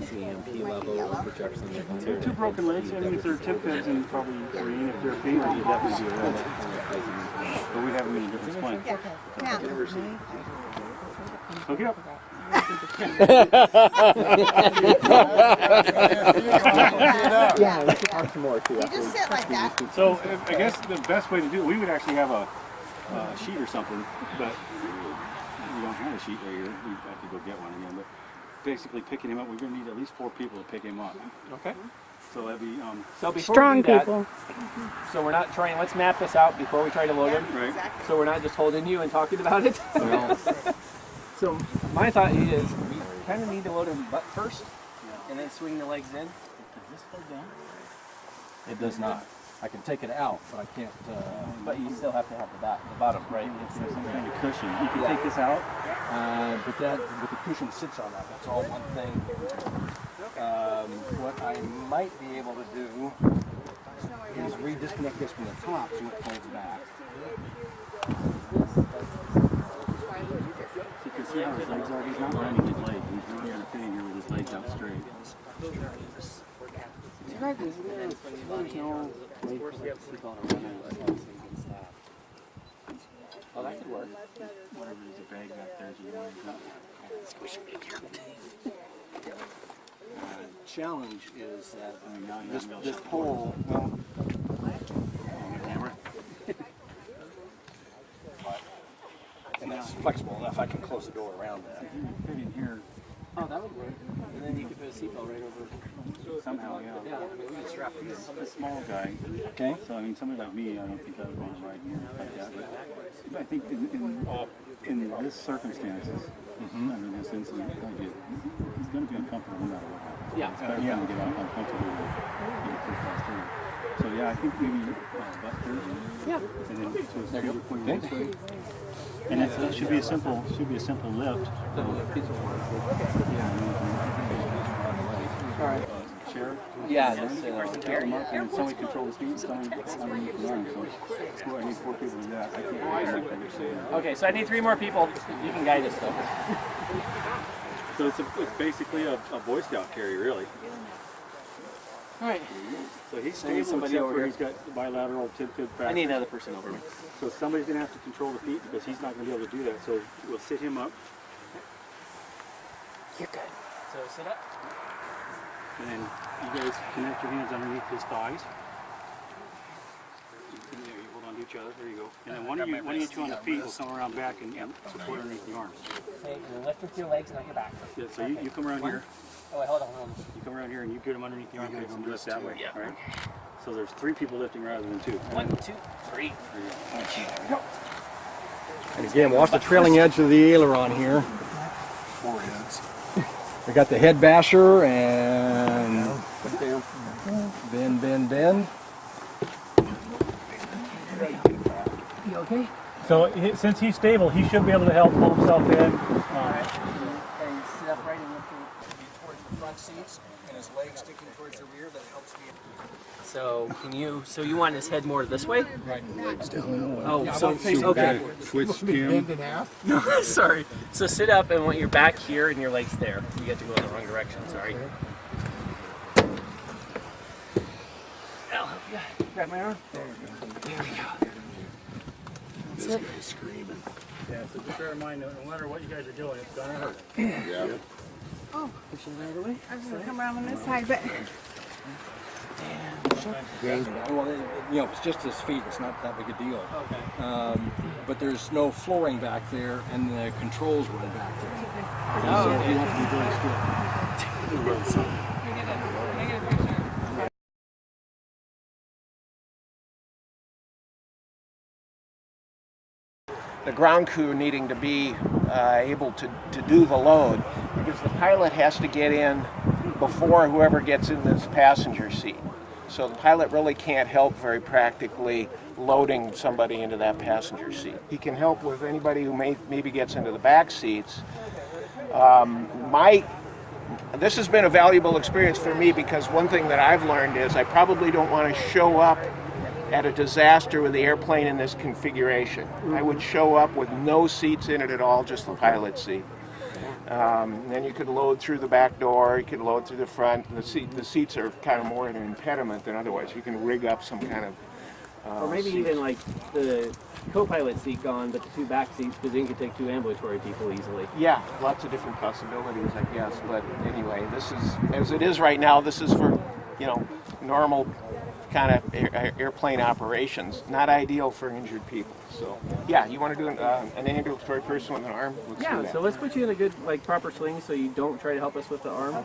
CMP level projections. Two broken legs. I mean, if they're tip feds and probably green, if they're favored, you'd definitely be around that. But we have them in a different plane. Hook it up. Yeah, we could talk some more too. You just sit like that. So I guess the best way to do it, we would actually have a sheet or something, but we don't have a sheet right here. We have to go get one again. But basically picking him up, we're going to need at least 4 people to pick him up. Okay. So that'd be So before Strong we do that, people. so we're not trying, let's map this out before we try to load him. right. So we're not just holding you and talking about it. So my thought is we kind of need to load him butt first, and then swing the legs in. Does this go down? It does not. I can take it out, but I can't. But you still have to have the bottom, right? It's some kind of cushion. You can take this out. But the cushion sits on that. That's all one thing. What I might be able to do is redisconnect this from the top so it folds back. You can see how his legs are. He's not bending his legs. He's really kind of sitting here with his legs out straight. Oh, that could work. Whatever, there's a bag back there. Challenge is that this pole, well, and that's flexible enough I can close the door around that. Fit in here. Oh, that would work. And then you could put a seatbelt right over. Somehow, yeah. Yeah, I mean, we could strap He's a small guy. Okay. So, I mean, somebody like me, I don't think I would want to ride here like that. But I think in this circumstances, under this incident, he's going to be uncomfortable no matter what happens. Yeah. It's better for him to get uncomfortable than get first class through. So, yeah, I think maybe butt first. Yeah. And then so it's favorite point this way. And that should be a simple lift. All right. Chair? Yeah, Pick them up and somebody control the speed, somebody underneath the arm. So I need 4 people to do that. I can't. Okay, so I need 3 more people. You can guide us though. So it's basically a Boy Scout carry, really. All right. So he's I need stable somebody except over for here. he's got the bilateral tib-fib fracture. I need another person over here. So somebody's going to have to control the feet because he's not going to be able to do that. So we'll sit him up. You're good. So sit up. And then you guys connect your hands underneath his thighs. And there, you hold on to each other. There you go. And then one of you two on the feet will come around back and support underneath the arms. Okay, and then lift with your legs, not your back. Yeah, so you come around here. Oh, wait, hold on. You come around here and you get him underneath the armpits and do it that way. Yeah. All right? So there's 3 people lifting rather than 2. 1, 2, 3. And again, watch the trailing edge of the aileron here. Foreheads. We got the head basher and bend. You okay? So since he's stable, he should be able to help pull himself in. And sit up right and lift towards the front seats and his legs sticking towards the rear. That helps me. So so you want his head more this way? Right, legs down. Oh, Yeah, so okay. Switch him. Bend in half. No, sorry. So sit up and want your back here and your legs there. You get to go in the wrong direction. Sorry. I'll help you. Grab my arm. There we go. This guy's screaming. Yeah, so just bear in mind, no matter what you guys are doing, it's gonna hurt. Yeah. Oh, push it out of the way. I was gonna come around on this side, but. Well, you know, it's just his feet. It's not that big a deal. Okay. But there's no flooring back there, and the controls run back there. Oh, So okay. you have to be very still. The ground crew needing to be able to do the load, because the pilot has to get in before whoever gets in this passenger seat. So the pilot really can't help very practically loading somebody into that passenger seat. He can help with anybody who maybe gets into the back seats. This has been a valuable experience for me, because one thing that I've learned is I probably don't want to show up at a disaster with the airplane in this configuration. I would show up with no seats in it at all, just the pilot seat. Then you could load through the back door, you could load through the front. The seats are kind of more an impediment than otherwise. You can rig up some kind of or maybe seat. even like the co-pilot seat gone, but the 2 back seats, because then you could take 2 ambulatory people easily. Yeah, lots of different possibilities, I guess. But anyway, this is, as it is right now, this is for, you know, normal kind of airplane operations. Not ideal for injured people. So, yeah, you want to do an ambulatory person with an arm? Let's do Yeah, that. so let's put you in a good, like, proper swing so you don't try to help us with the arm.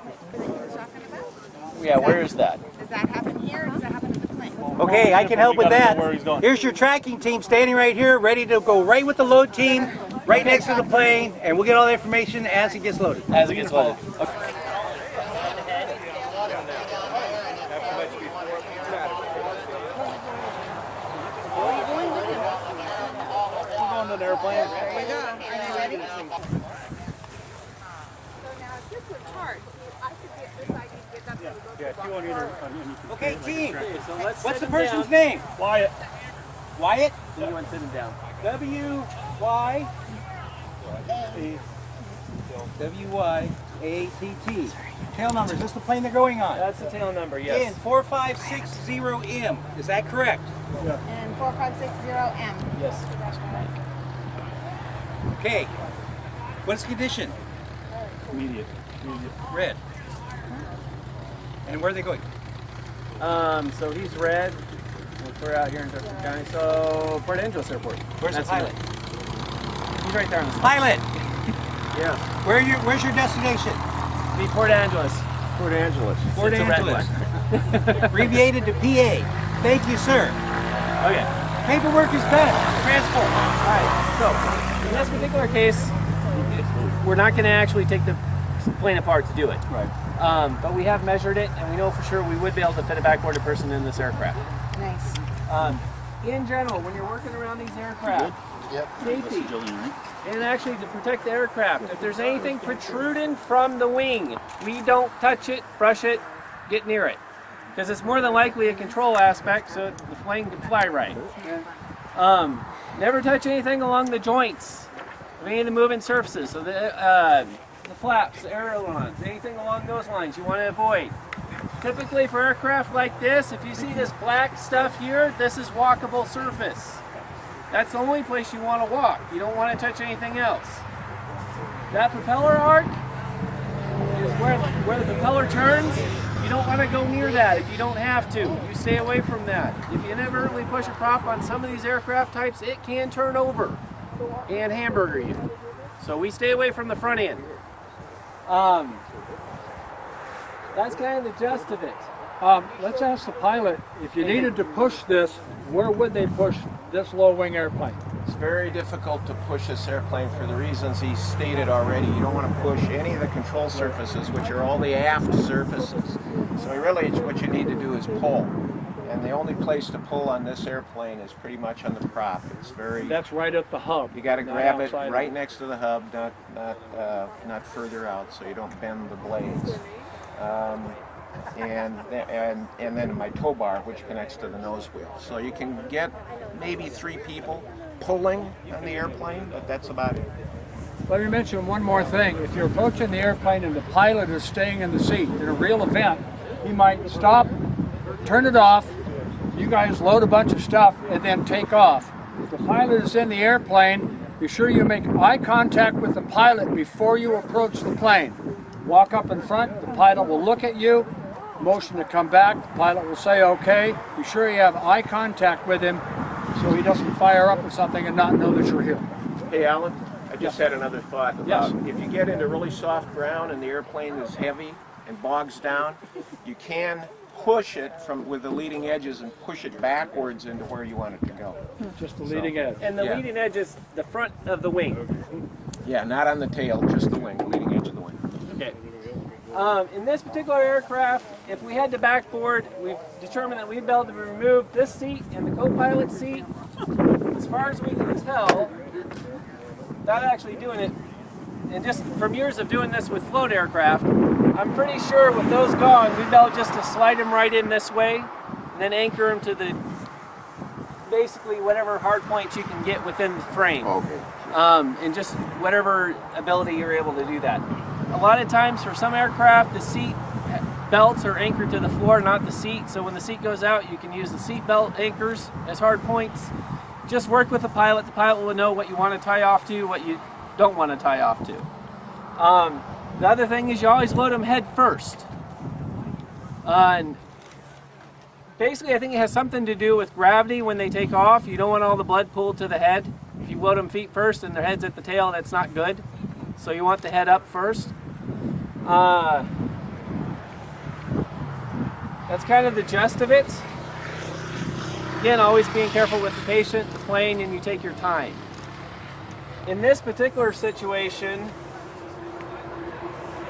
Yeah, where is that? Does that happen here or does that happen in the plane? Okay, I can help with that. Here's your tracking team standing right here, ready to go right with the load team right next to the plane, and we'll get all the information as it gets loaded. As it gets loaded. Okay. On an airplane. There we go. Are you ready? Okay, team. Okay, so let's What's sit the him person's down. name? Wyatt. Wyatt? Then you want to sit him down. W-Y-A-T-T. Tail number, is this the plane they're going on? That's the tail number, yes. And 4560M, is that correct? And 4560M. Yes. Okay. What's the condition? Immediate. Red. And where are they going? So he's red. We're out here in Jefferson County. So Port Angeles Airport. Where's That's the pilot? He's right there on the spot. Pilot! Yeah. Where's your destination? Be Port Angeles. Port Angeles. Port It's a red Angeles. one. Abbreviated to PA. Thank you, sir. Okay. Paperwork is done. Transport. All right. So in this particular case, we're not going to actually take the plane apart to do it. Right. But we have measured it, and we know for sure we would be able to fit a backboarded person in this aircraft. Nice. In general, when you're working around these aircraft, safety, and actually to protect the aircraft, if there's anything protruding from the wing, we don't touch it, brush it, get near it. Because it's more than likely a control aspect, so the plane can fly right. Never touch anything along the joints of any of the moving surfaces. So the flaps, the ailerons, anything along those lines you want to avoid. Typically for aircraft like this, if you see this black stuff here, this is walkable surface. That's the only place you want to walk. You don't want to touch anything else. That propeller arc is where the propeller turns. You don't want to go near that if you don't have to. You stay away from that. If you inadvertently push a prop on some of these aircraft types, it can turn over and hamburger you. So we stay away from the front end. That's kind of the gist of it. Let's ask the pilot, if you needed to push this, where would they push this low-wing airplane? It's very difficult to push this airplane for the reasons he stated already. You don't want to push any of the control surfaces, which are all the aft surfaces. So really what you need to do is pull. And the only place to pull on this airplane is pretty much on the prop. It's very... That's right at the hub. You got to not grab it outside right next to the hub, not further out, so you don't bend the blades. And then my tow bar, which connects to the nose wheel. So you can get maybe 3 people pulling on the airplane, but that's about it. Let me mention one more thing. If you're approaching the airplane and the pilot is staying in the seat, in a real event, he might stop, turn it off, you guys load a bunch of stuff, and then take off. If the pilot is in the airplane, be sure you make eye contact with the pilot before you approach the plane. Walk up in front, the pilot will look at you, motion to come back, the pilot will say okay. Be sure you have eye contact with him so he doesn't fire up with something and not know that you're here. Hey Alan, I just had another thought about if you get into really soft ground and the airplane is heavy and bogs down, you can push it with the leading edges and push it backwards into where you want it to go. Just the leading edge. And the leading edge is the front of the wing. Yeah, not on the tail, just the wing, the leading edge of the wing. Okay. In this particular aircraft, if we had to backboard, we've determined that we'd be able to remove this seat and the co-pilot seat. As far as we can tell, without actually doing it, and just from years of doing this with float aircraft, I'm pretty sure with those gone, we'd be able just to slide them right in this way, and then anchor them to the basically whatever hard points you can get within the frame. Okay. And just whatever ability you're able to do that. A lot of times for some aircraft, the seat belts are anchored to the floor, not the seat. So when the seat goes out, you can use the seat belt anchors as hard points. Just work with the pilot. The pilot will know what you want to tie off to, what you don't want to tie off to. The other thing is you always load them head first. And basically, I think it has something to do with gravity when they take off. You don't want all the blood pulled to the head. If you load them feet first and their head's at the tail, that's not good. So you want the head up first. That's kind of the gist of it. Again, always being careful with the patient, the plane, and you take your time. in this particular situation,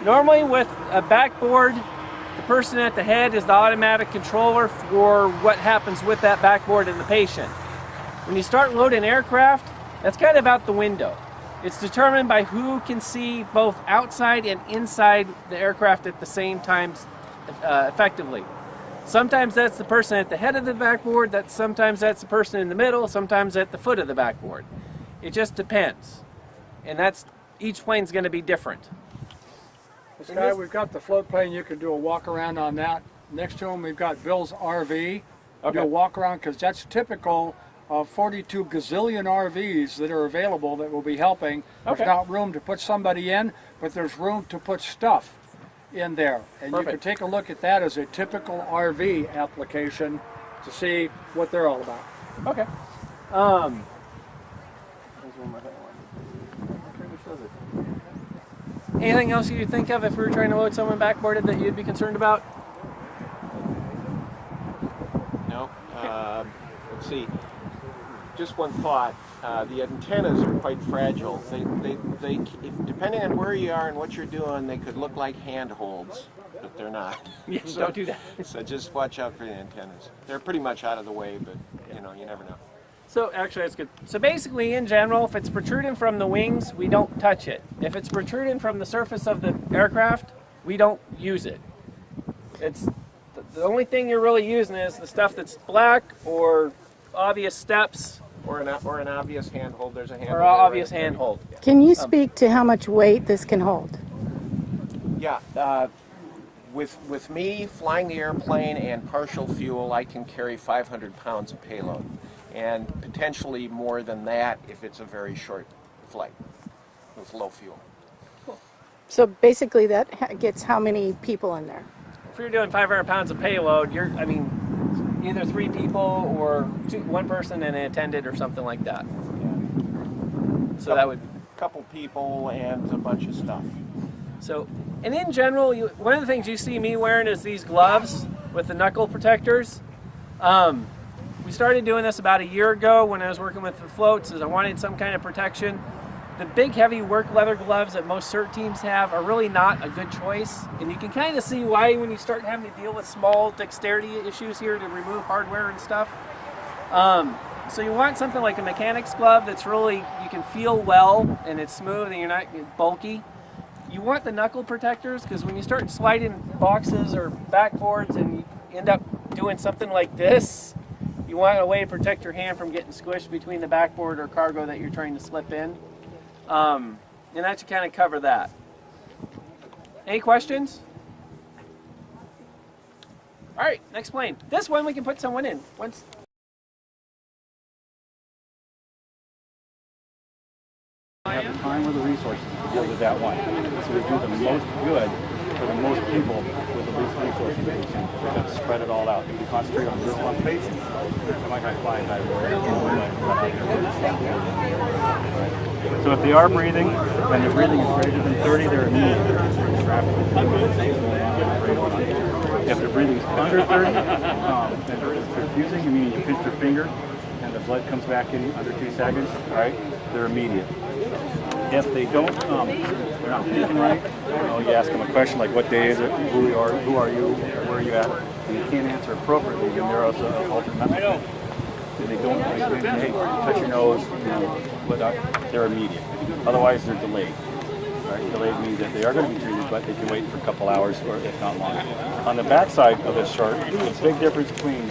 normally with a backboard, the person at the head is the automatic controller for what happens with that backboard and the patient. When you start loading aircraft, that's kind of out the window. It's determined by who can see both outside and inside the aircraft at the same time effectively. Sometimes that's the person at the head of the backboard, sometimes that's the person in the middle, sometimes at the foot of the backboard. It just depends. And each plane's going to be different. Sky, we've got the float plane. You can do a walk around on that. Next to him, we've got Bill's RV. Do a walk around because that's typical of 42 gazillion RVs that are available that will be helping. There's not room to put somebody in, but there's room to put stuff in there. And you can take a look at that as a typical RV application to see what they're all about. Okay. Anything else you'd think of if we were trying to load someone backboarded that you'd be concerned about? No. Let's see. Just one thought. The antennas are quite fragile. They depending on where you are and what you're doing, they could look like handholds, but they're not. Yes, don't do that. So just watch out for the antennas. They're pretty much out of the way, but you never know. So actually that's good. So basically in general, if it's protruding from the wings, we don't touch it. If it's protruding from the surface of the aircraft, we don't use it. It's the only thing you're really using is the stuff that's black or obvious steps. Or an obvious handhold. There's a handhold. Or obvious handhold. Can you speak to how much weight this can hold? Yeah. With me flying the airplane and partial fuel, I can carry 500 pounds of payload, and potentially more than that if it's a very short flight with low fuel. So basically that gets how many people in there? If you're doing 500 pounds of payload, either 3 people or one person and an attendant or something like that. Yeah. So that would... Couple people and a bunch of stuff. So, and in general, one of the things you see me wearing is these gloves with the knuckle protectors. We started doing this about a year ago when I was working with the floats, as I wanted some kind of protection. The big heavy work leather gloves that most CERT teams have are really not a good choice, and you can kind of see why when you start having to deal with small dexterity issues here to remove hardware and stuff. So you want something like a mechanic's glove that's really, you can feel well and it's smooth and you're not bulky. You want the knuckle protectors because when you start sliding boxes or backboards and you end up doing something like this, you want a way to protect your hand from getting squished between the backboard or cargo that you're trying to slip in. And that should kind of cover that. Any questions? All right, next plane. This one we can put someone in. Have the time or the resources to deal with that one. So we do the most good for the most people with the least resources. We're going to spread it all out. We concentrate on this one patient. I might not fly high. So if they are breathing and their breathing is greater than 30, they're immune. If their breathing is under 30, and they're perfusing, meaning you pinch their finger and the blood comes back in under 2 seconds, right? They're immediate. If they don't, they're not thinking right, you ask them a question like, what day is it, who are you, where are you at, and you can't answer appropriately, then they're also alternate method. If they don't, hey, touch your nose, they're immediate. Otherwise, they're delayed. Right? Delayed means that they are going to be treated, but they can wait for a couple hours or if not longer. On the back side of this chart, the big difference between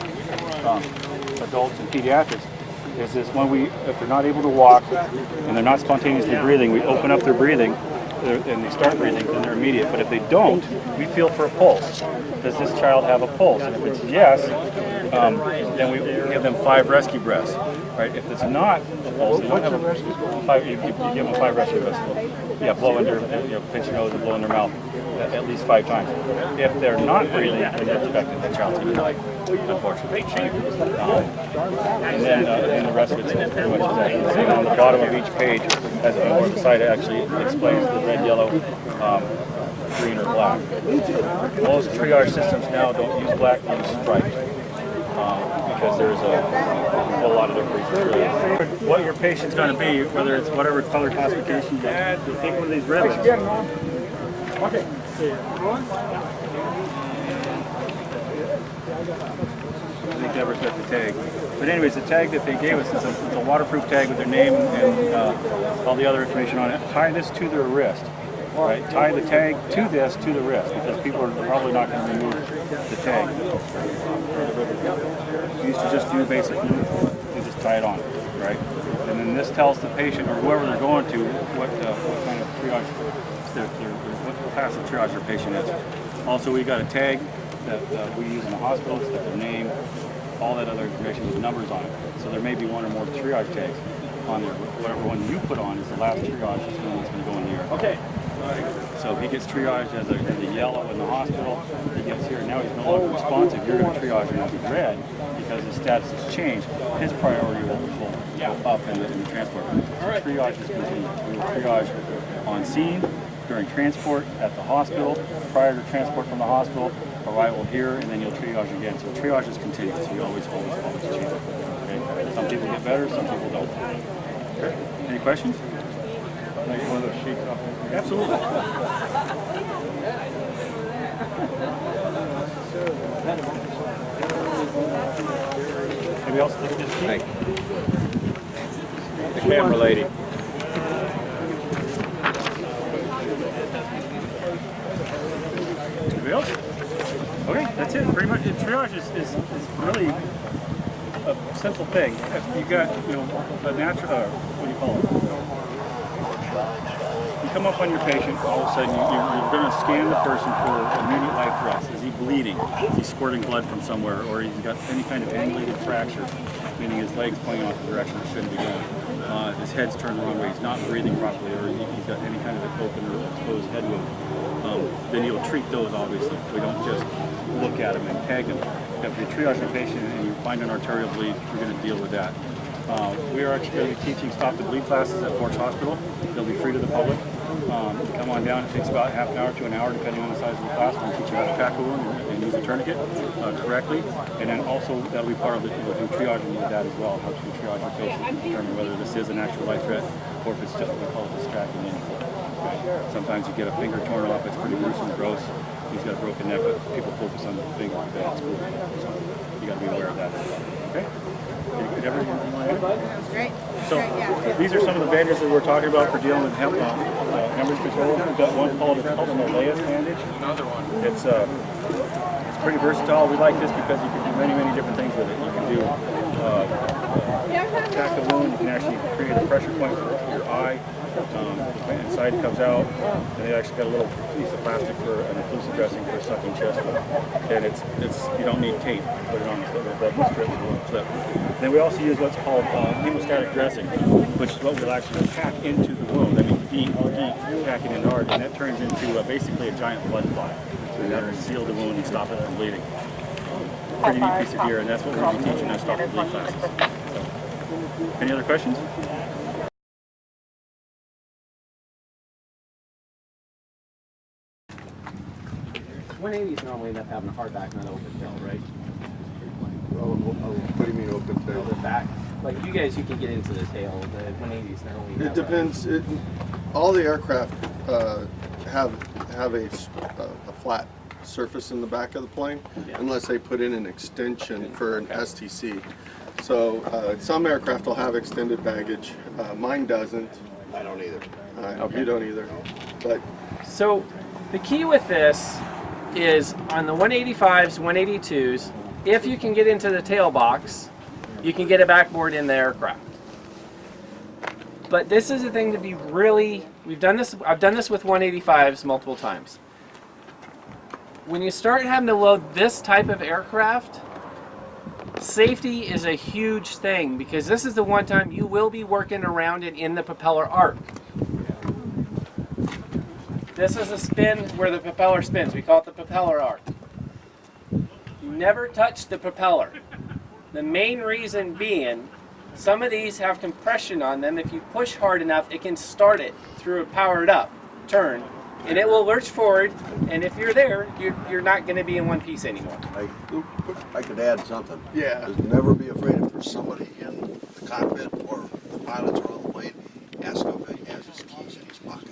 adults and pediatrics is this: if they're not able to walk and they're not spontaneously breathing, we open up their breathing and they start breathing, then they're immediate. But if they don't, we feel for a pulse. Does this child have a pulse? And if it's yes, then we give them 5 rescue breaths. Right? If it's not a pulse, they don't have a you give them 5 rescue breaths. Yeah, blow in their, pinch your nose and blow in their mouth at least 5 times. If they're not breathing, then you're expecting the child's going to die, unfortunately. And then the rest of it's pretty much exactly the same. On the bottom of each page, or the side actually explains the red, yellow, green, or black. Most triage systems now don't use black, they use striped. because there's a lot of different reasons. What your patient's going to be, whether it's whatever color classification you have, you take one of these ribbons. Okay. I think Deborah's got the tag. But anyways, the tag that they gave us is a waterproof tag with their name and all the other information on it. Tie this to their wrist. Right? Tie the tag to this to the wrist because people are probably not going to remove the tag. You used to just do basic move. You just tie it on, right? And then this tells the patient or whoever they're going to what kind of triage, what class of triage their patient is. Also, we got a tag that we use in the hospitals, that their name, all that other information with numbers on it. So there may be one or more triage tags on there. Whatever one you put on is the last triage that's going to go in the ear. Okay. So he gets triaged as a yellow in the hospital. He gets here, now he's no longer responsive. You're going to triage him as a red because his status has changed. His priority will go up in the transport. So triage is continued. We will triage on scene, during transport, at the hospital, prior to transport from the hospital, arrival here, and then you'll triage again. So triage is continuous. You always change. Okay? Some people get better, some people don't. Okay. Any questions? One of those sheets off. Absolutely. Anybody else look at this sheet? The camera lady. Anybody else? Okay, that's it. Pretty much, triage is really a simple thing. If you got, a natural, what do you call it? You come up on your patient, all of a sudden you're going to scan the person for immediate life threats. Is he bleeding? Is he squirting blood from somewhere? Or he's got any kind of angulated fracture, meaning his leg's pointing off the direction it shouldn't be going. His head's turned the wrong way, he's not breathing properly, or he's got any kind of open or closed head wound. Then you'll treat those, obviously. We don't just look at them and tag them. If you triage a patient and you find an arterial bleed, we're going to deal with that. We are actually going to be teaching Stop the Bleed classes at Forks Hospital. They'll be free to the public. Come on down. It takes about half an hour to an hour, depending on the size of the class. We'll teach you how to pack a wound and use a tourniquet correctly. And then also, that'll be part of it. We'll do triaging with that as well. How to triage your patient and determine whether this is an actual life threat or if it's just what we call a distracting injury. Sometimes you get a finger torn off. It's pretty gruesome, gross. He's got a broken neck, but people focus on the finger. That's cool. So you got to be aware of that as well. Okay? Great. So these are some of the bandages that we're talking about for dealing with hemorrhage control. We've got one called an Oleas bandage. It's pretty versatile. We like this because you can do many different things with it. You can do attack the wound. You can actually create a pressure point for your eye. Inside comes out, and they actually got a little piece of plastic for an occlusive dressing for sucking chest wound. And it's you don't need tape. Put it on the blood strip and will clip. Then we also use what's called hemostatic dressing, which is what we'll actually pack into the wound. I mean, pack it in hard, and that turns into basically a giant blood clot. So that will seal the wound and stop it from bleeding. Pretty neat piece of gear, and that's what we're going to be teaching in our Stop the Bleed classes. So, any other questions? 180 is normally enough having a hard back, not open tail, right? What do you mean open tail? The back. Like you guys, you can get into the tail. The 180 is normally. It depends. All the aircraft have a flat surface in the back of the plane, unless they put in an extension for an STC. So some aircraft will have extended baggage. Mine doesn't. I don't either. You don't either. But so the key with this is on the 185s, 182s, if you can get into the tail box, you can get a backboard in the aircraft. But this is a thing to be really, I've done this with 185s multiple times. When you start having to load this type of aircraft, safety is a huge thing because this is the one time you will be working around it in the propeller arc. This is a spin where the propeller spins. We call it the propeller arc. You never touch the propeller. The main reason being, some of these have compression on them. If you push hard enough, it can start it through a powered up turn and it will lurch forward. And if you're there, you're not going to be in one piece anymore. I could add something. Yeah. Is never be afraid if there's somebody in the cockpit or the pilots are on the plane. Ask him if he has his keys in his pocket.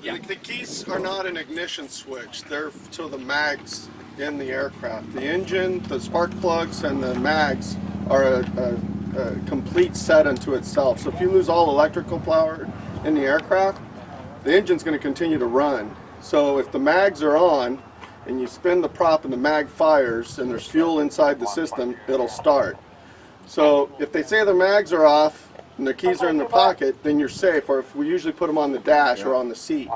Yeah. The keys are not an ignition switch. They're to the mags in the aircraft. The engine, the spark plugs, and the mags are a complete set unto itself. So if you lose all electrical power in the aircraft, the engine's going to continue to run. So if the mags are on and you spin the prop and the mag fires and there's fuel inside the system, it'll start. So if they say the mags are off and the keys are in their pocket, then you're safe, or if we usually put them on the dash or on the seat.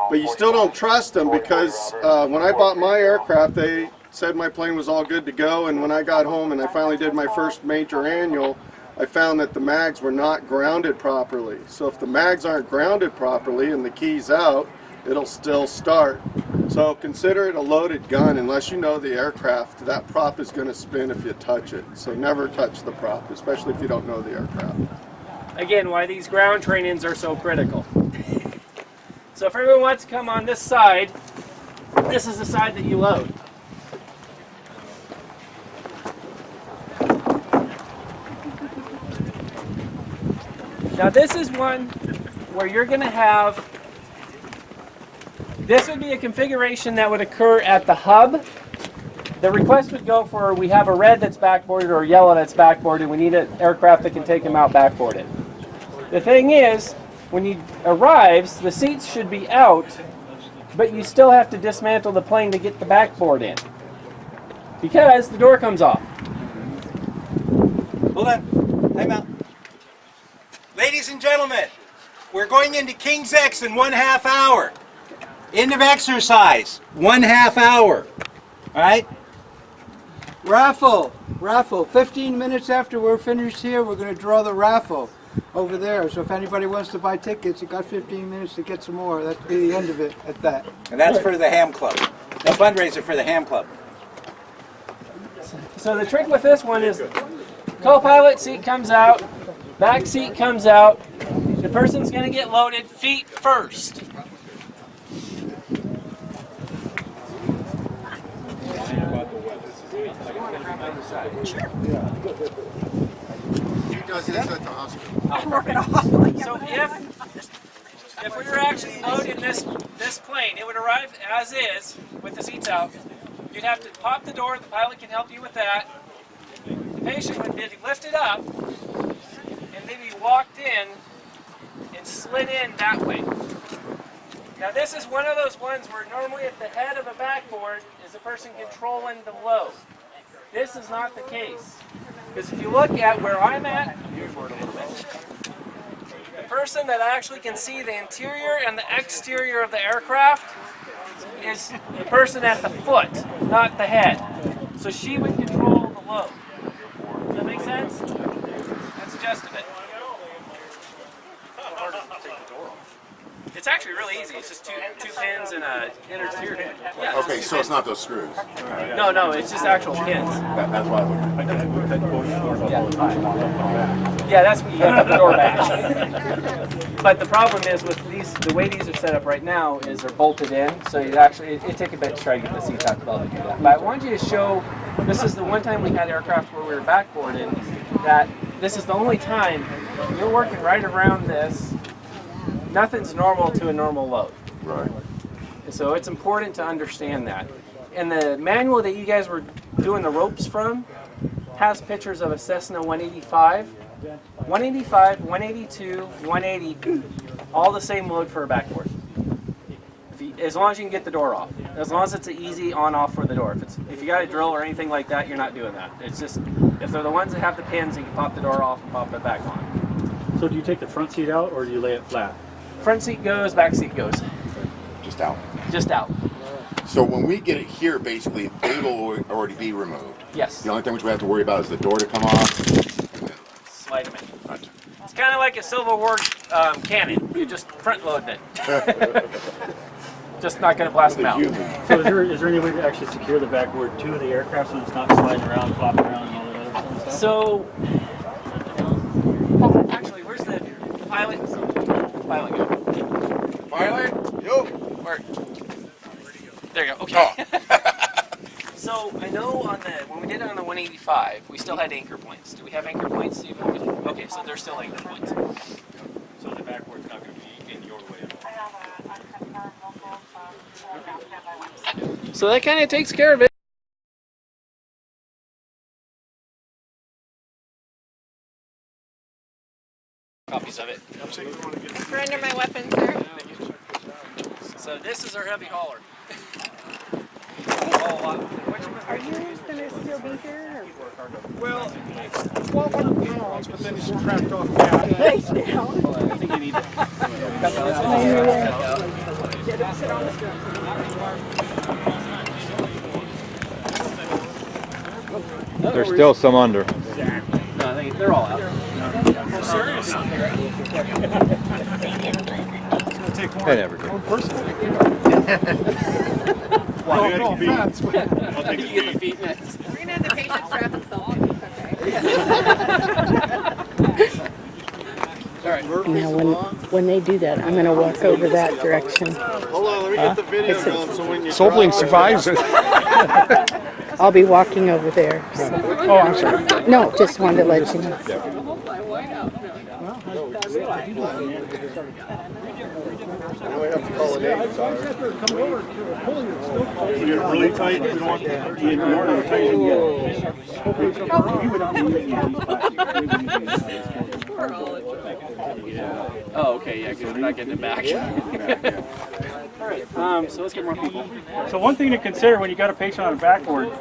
But you still don't trust them because when I bought my aircraft, they said my plane was all good to go, and when I got home and I finally did my first major annual, I found that the mags were not grounded properly. So if the mags aren't grounded properly and the key's out, it'll still start. So consider it a loaded gun. Unless you know the aircraft, that prop is going to spin if you touch it. So never touch the prop, especially if you don't know the aircraft. Again, why these ground trainings are so critical. So if everyone wants to come on this side, this is the side that you load. Now this is one where you're going to have, this would be a configuration that would occur at the hub. The request would go for, we have a red that's backboarded or a yellow that's backboarded. We need an aircraft that can take them out backboarded. The thing is, when he arrives, the seats should be out, but you still have to dismantle the plane to get the backboard in, because the door comes off. Hold on. Time out. Ladies and gentlemen, we're going into King's X in 1/2 hour. End of exercise. 1/2 hour. All right? Raffle. 15 minutes after we're finished here, we're going to draw the raffle over there. So if anybody wants to buy tickets, you got 15 minutes to get some more. That'll be the end of it at that. And that's for the Ham Club. The fundraiser for the Ham Club. So the trick with this one is co-pilot seat comes out, back seat comes out. The person's going to get loaded feet first. He does this at the hospital. I work at a hospital. So if we were actually loading this plane, it would arrive as is with the seats out. You'd have to pop the door. The pilot can help you with that. The patient would be lifted up and maybe walked in and slid in that way. Now this is one of those ones where normally at the head of a backboard is the person controlling the load. This is not the case. Because if you look at where I'm at, move forward a little bit. The person that actually can see the interior and the exterior of the aircraft is the person at the foot, not the head. So she would control the load. Does that make sense? That's the gist of it. It's actually really easy. It's just two pins and a inner steer pin. Yeah, Okay, so it's not those screws. No, it's just actual pins. That's why I looked at Yeah, that's when you have the door back. But the problem is with these, the way these are set up right now is they're bolted in, so it take a bit to try to get the seats out the bottom to do that. But I wanted you to show, this is the one time we had aircraft where we were backboarded, that this is the only time you're working right around this. Nothing's normal to a normal load. Right. So it's important to understand that. And the manual that you guys were doing the ropes from has pictures of a Cessna 185, 182, 180, all the same load for a backboard. As long as you can get the door off. As long as it's an easy on-off for the door. If you got a drill or anything like that, you're not doing that. It's just, if they're the ones that have the pins, you can pop the door off and pop it back on. So do you take the front seat out or do you lay it flat? Front seat goes, back seat goes. Just out. Just out. So when we get it here, basically, they will already be removed. Yes. The only thing which we have to worry about is the door to come off. Slide them in. It's kind of like a Civil War cannon. You just front load it. Just not going to blast them out. So is there any way to actually secure the backboard to the aircraft so it's not sliding around, flopping around, and all that other stuff? So, actually, where's the pilot? Pilot go. Pilot, yo. There you go. Okay. So I know when we did it on the 185, we still had anchor points. Do we have anchor points? Okay, so there's still anchor points. So the backboard's not going to be in your way at all. So that kind of takes care of it. Copies of it. Surrender my weapon, sir. So this is our heavy hauler. Are you going to still be here? Well, 1,200 pounds, but then he's trapped off back. Nice down. I think you need to There's still some under. No, I think they're all out. Serious? They never do. Well, no offense, but I'll take you get the feet next. We're going to have the patient strap himself. All right. Now, when they do that, I'm going to walk over that direction. Hold on, let me get the video going so when you Sobling survives it. I'll be walking over there. So. Oh, I'm sorry. No, just wanted to let you know. Now we have to call it in. You get it really tight, you don't want to be in more tight. Oh, okay, yeah, because we're not getting it back. All right, so let's get more people. So one thing to consider when you got a patient on a backboard is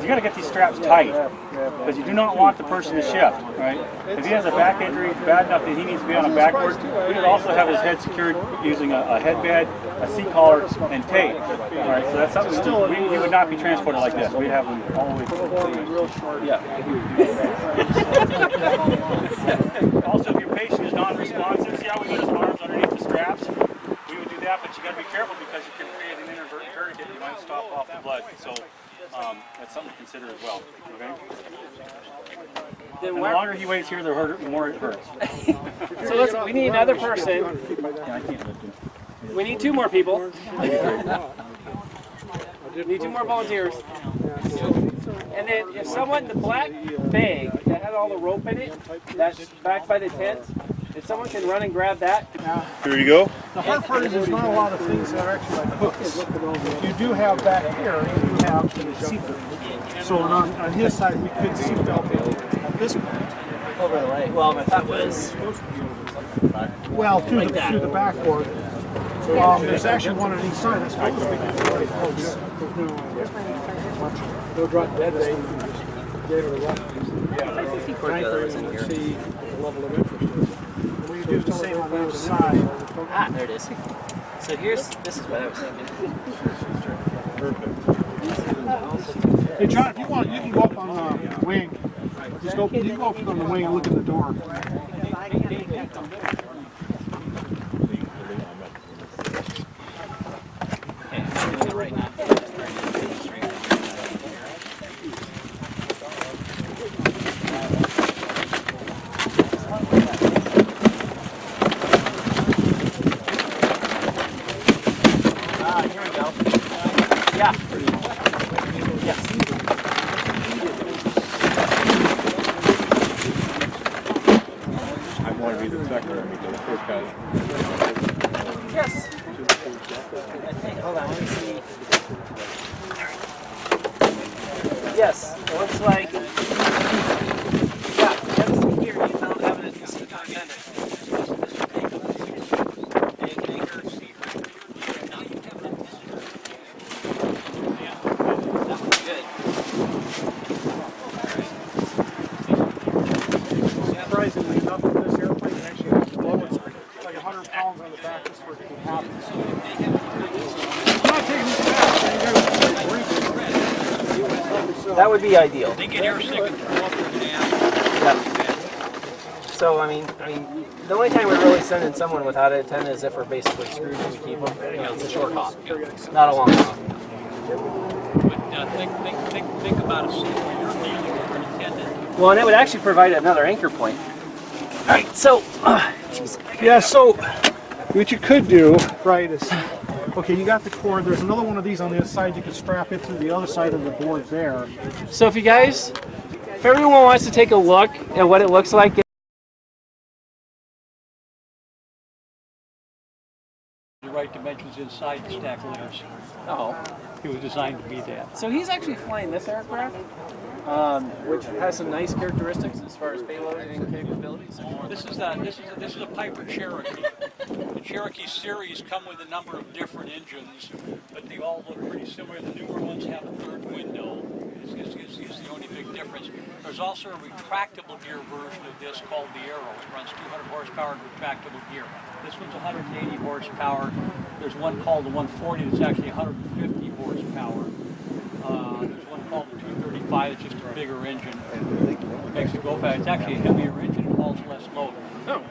you got to get these straps tight because you do not want the person to shift, right? If he has a back injury bad enough that he needs to be on a backboard, we would also have his head secured using a headband, a seat collar, and tape. All right, so that's something he would not be transported like this. We'd have him all the way through. Yeah. Also, if your patient is non-responsive, see how we got his arms underneath the straps? We would do that, but you got to be careful because you can create an inadvertent tourniquet. You might stop off the blood. So that's something to consider as well. Okay. And the longer he waits here, the more it hurts. So we need another person. We need 2 more people. We need 2 more volunteers. And then if someone, the black bag that had all the rope in it, that's back by the tent, if someone can run and grab that. Here you go. The hard part is there's not a lot of things that are actually like hooks. You do have back here, you do have the seatbelt. So on his side, we could seatbelt at this point. Over the leg. Well, my thought was. Well, through the backboard. There's actually one on each side. That's supposed to be very close. No drop dead. They just gave it a run. See the level of interest. We do the same on the other side. Ah, there it is. So this is what I was thinking. Hey John, if you want, you can go up on the wing. You can go up on the wing and look at the door. Right now. Here we go. Yeah. Yes. I want to be the second one because the first guy. Yes. I think, hold on, let me see. Yes, it looks like. Yeah, that's here. You don't have it. See, Surprisingly enough, this airplane can actually have to blow it like 100 pounds on the back just for it to happen. I'm not taking this back. that would be ideal. They get air sick and throw up their gas. So I mean, the only time we're really sending someone without an antenna is if we're basically screwed and we keep them. You know, it's a short hop, not a long hop. But think about a seat where you're dealing with an antenna. Well, and it would actually provide another anchor point. All right, so, Yeah, so what you could do, right, is Okay, you got the cord. There's another one of these on the other side. You can strap it to the other side of the board there. So if everyone wants to take a look at what it looks like. The right dimensions inside the stack layers. Oh. It was designed to be that. So he's actually flying this aircraft, which has some nice characteristics as far as payloading capabilities. This is a Piper Cherokee. The Cherokee series come with a number of different engines, but they all look pretty similar. The newer ones have a third window. Is the only big difference. There's also a retractable gear version of this called the Arrow. It runs 200 horsepower and retractable gear. This one's 180 horsepower. There's one called the 140 that's actually 150 horsepower. There's one called the 235 that's just a bigger engine. It makes it go fast. It's actually a heavier engine and hauls less load. Oh.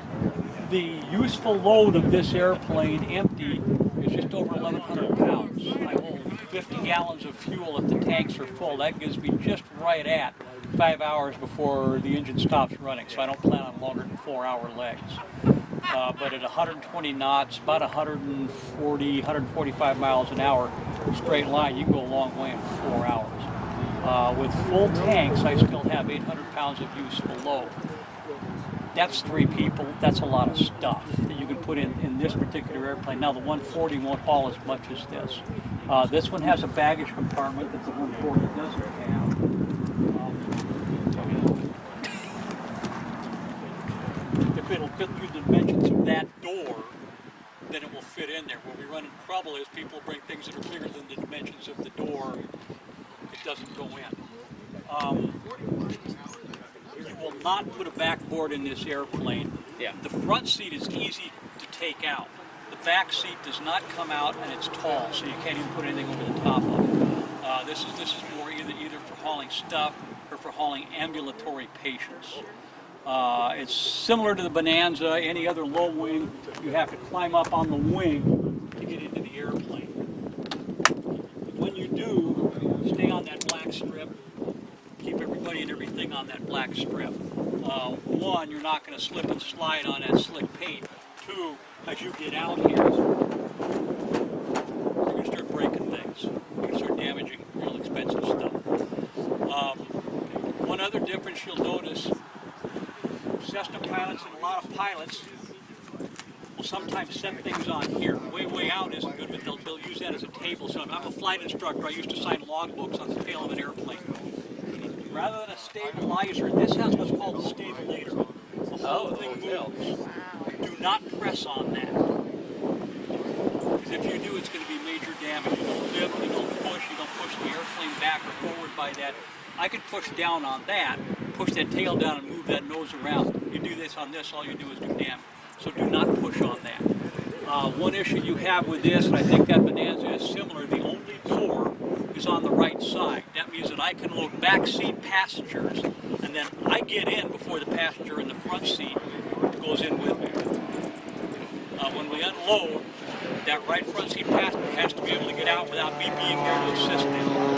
The useful load of this airplane empty is just over 1,100 pounds. I hold 50 gallons of fuel if the tanks are full. That gives me just right at 5 hours before the engine stops running, so I don't plan on longer than 4-hour legs. But at 120 knots, about 140, 145 miles an hour, straight line, you can go a long way in 4 hours. With full tanks, I still have 800 pounds of useful load. That's 3 people. That's a lot of stuff that you can put in this particular airplane. Now, the 140 won't haul as much as this. This one has a baggage compartment that the 140 doesn't have. If it'll fit through the dimensions of that door, then it will fit in there. Where we run into trouble is people bring things that are bigger than the dimensions of the door. It doesn't go in. You will not put a backboard in this airplane. Yeah. The front seat is easy to take out. The back seat does not come out, and it's tall, so you can't even put anything over the top of it. This is more either for hauling stuff or for hauling ambulatory patients. It's similar to the Bonanza, any other low wing. You have to climb up on the wing to get into the airplane. When you do, stay on that black strip. Keep everybody and everything on that black strip. 1, you're not going to slip and slide on that slick paint. 2, as you get out here, you're going to start breaking things. You're going to start damaging real expensive stuff. One other difference you'll notice, Cessna pilots and a lot of pilots will sometimes set things on here. Way out isn't good, but they'll use that as a table. So if I'm a flight instructor, I used to sign logbooks on the tail of an airplane. Rather than a stabilizer, this has what's called a stabilizer. The whole thing moves. Do not press on that. Because if you do, it's going to be major damage. You don't lift, you don't push the airplane back or forward by that. I could push down on that, push that tail down and move that nose around. You do this on this, all you do is do damage. So do not push on that. One issue you have with this, and I think that Bonanza is similar, the only door is on the right side. That means that I can load back seat passengers, and then I get in before the passenger in the front seat goes in with me. When we unload, that right front seat passenger has to be able to get out without me being there to assist them.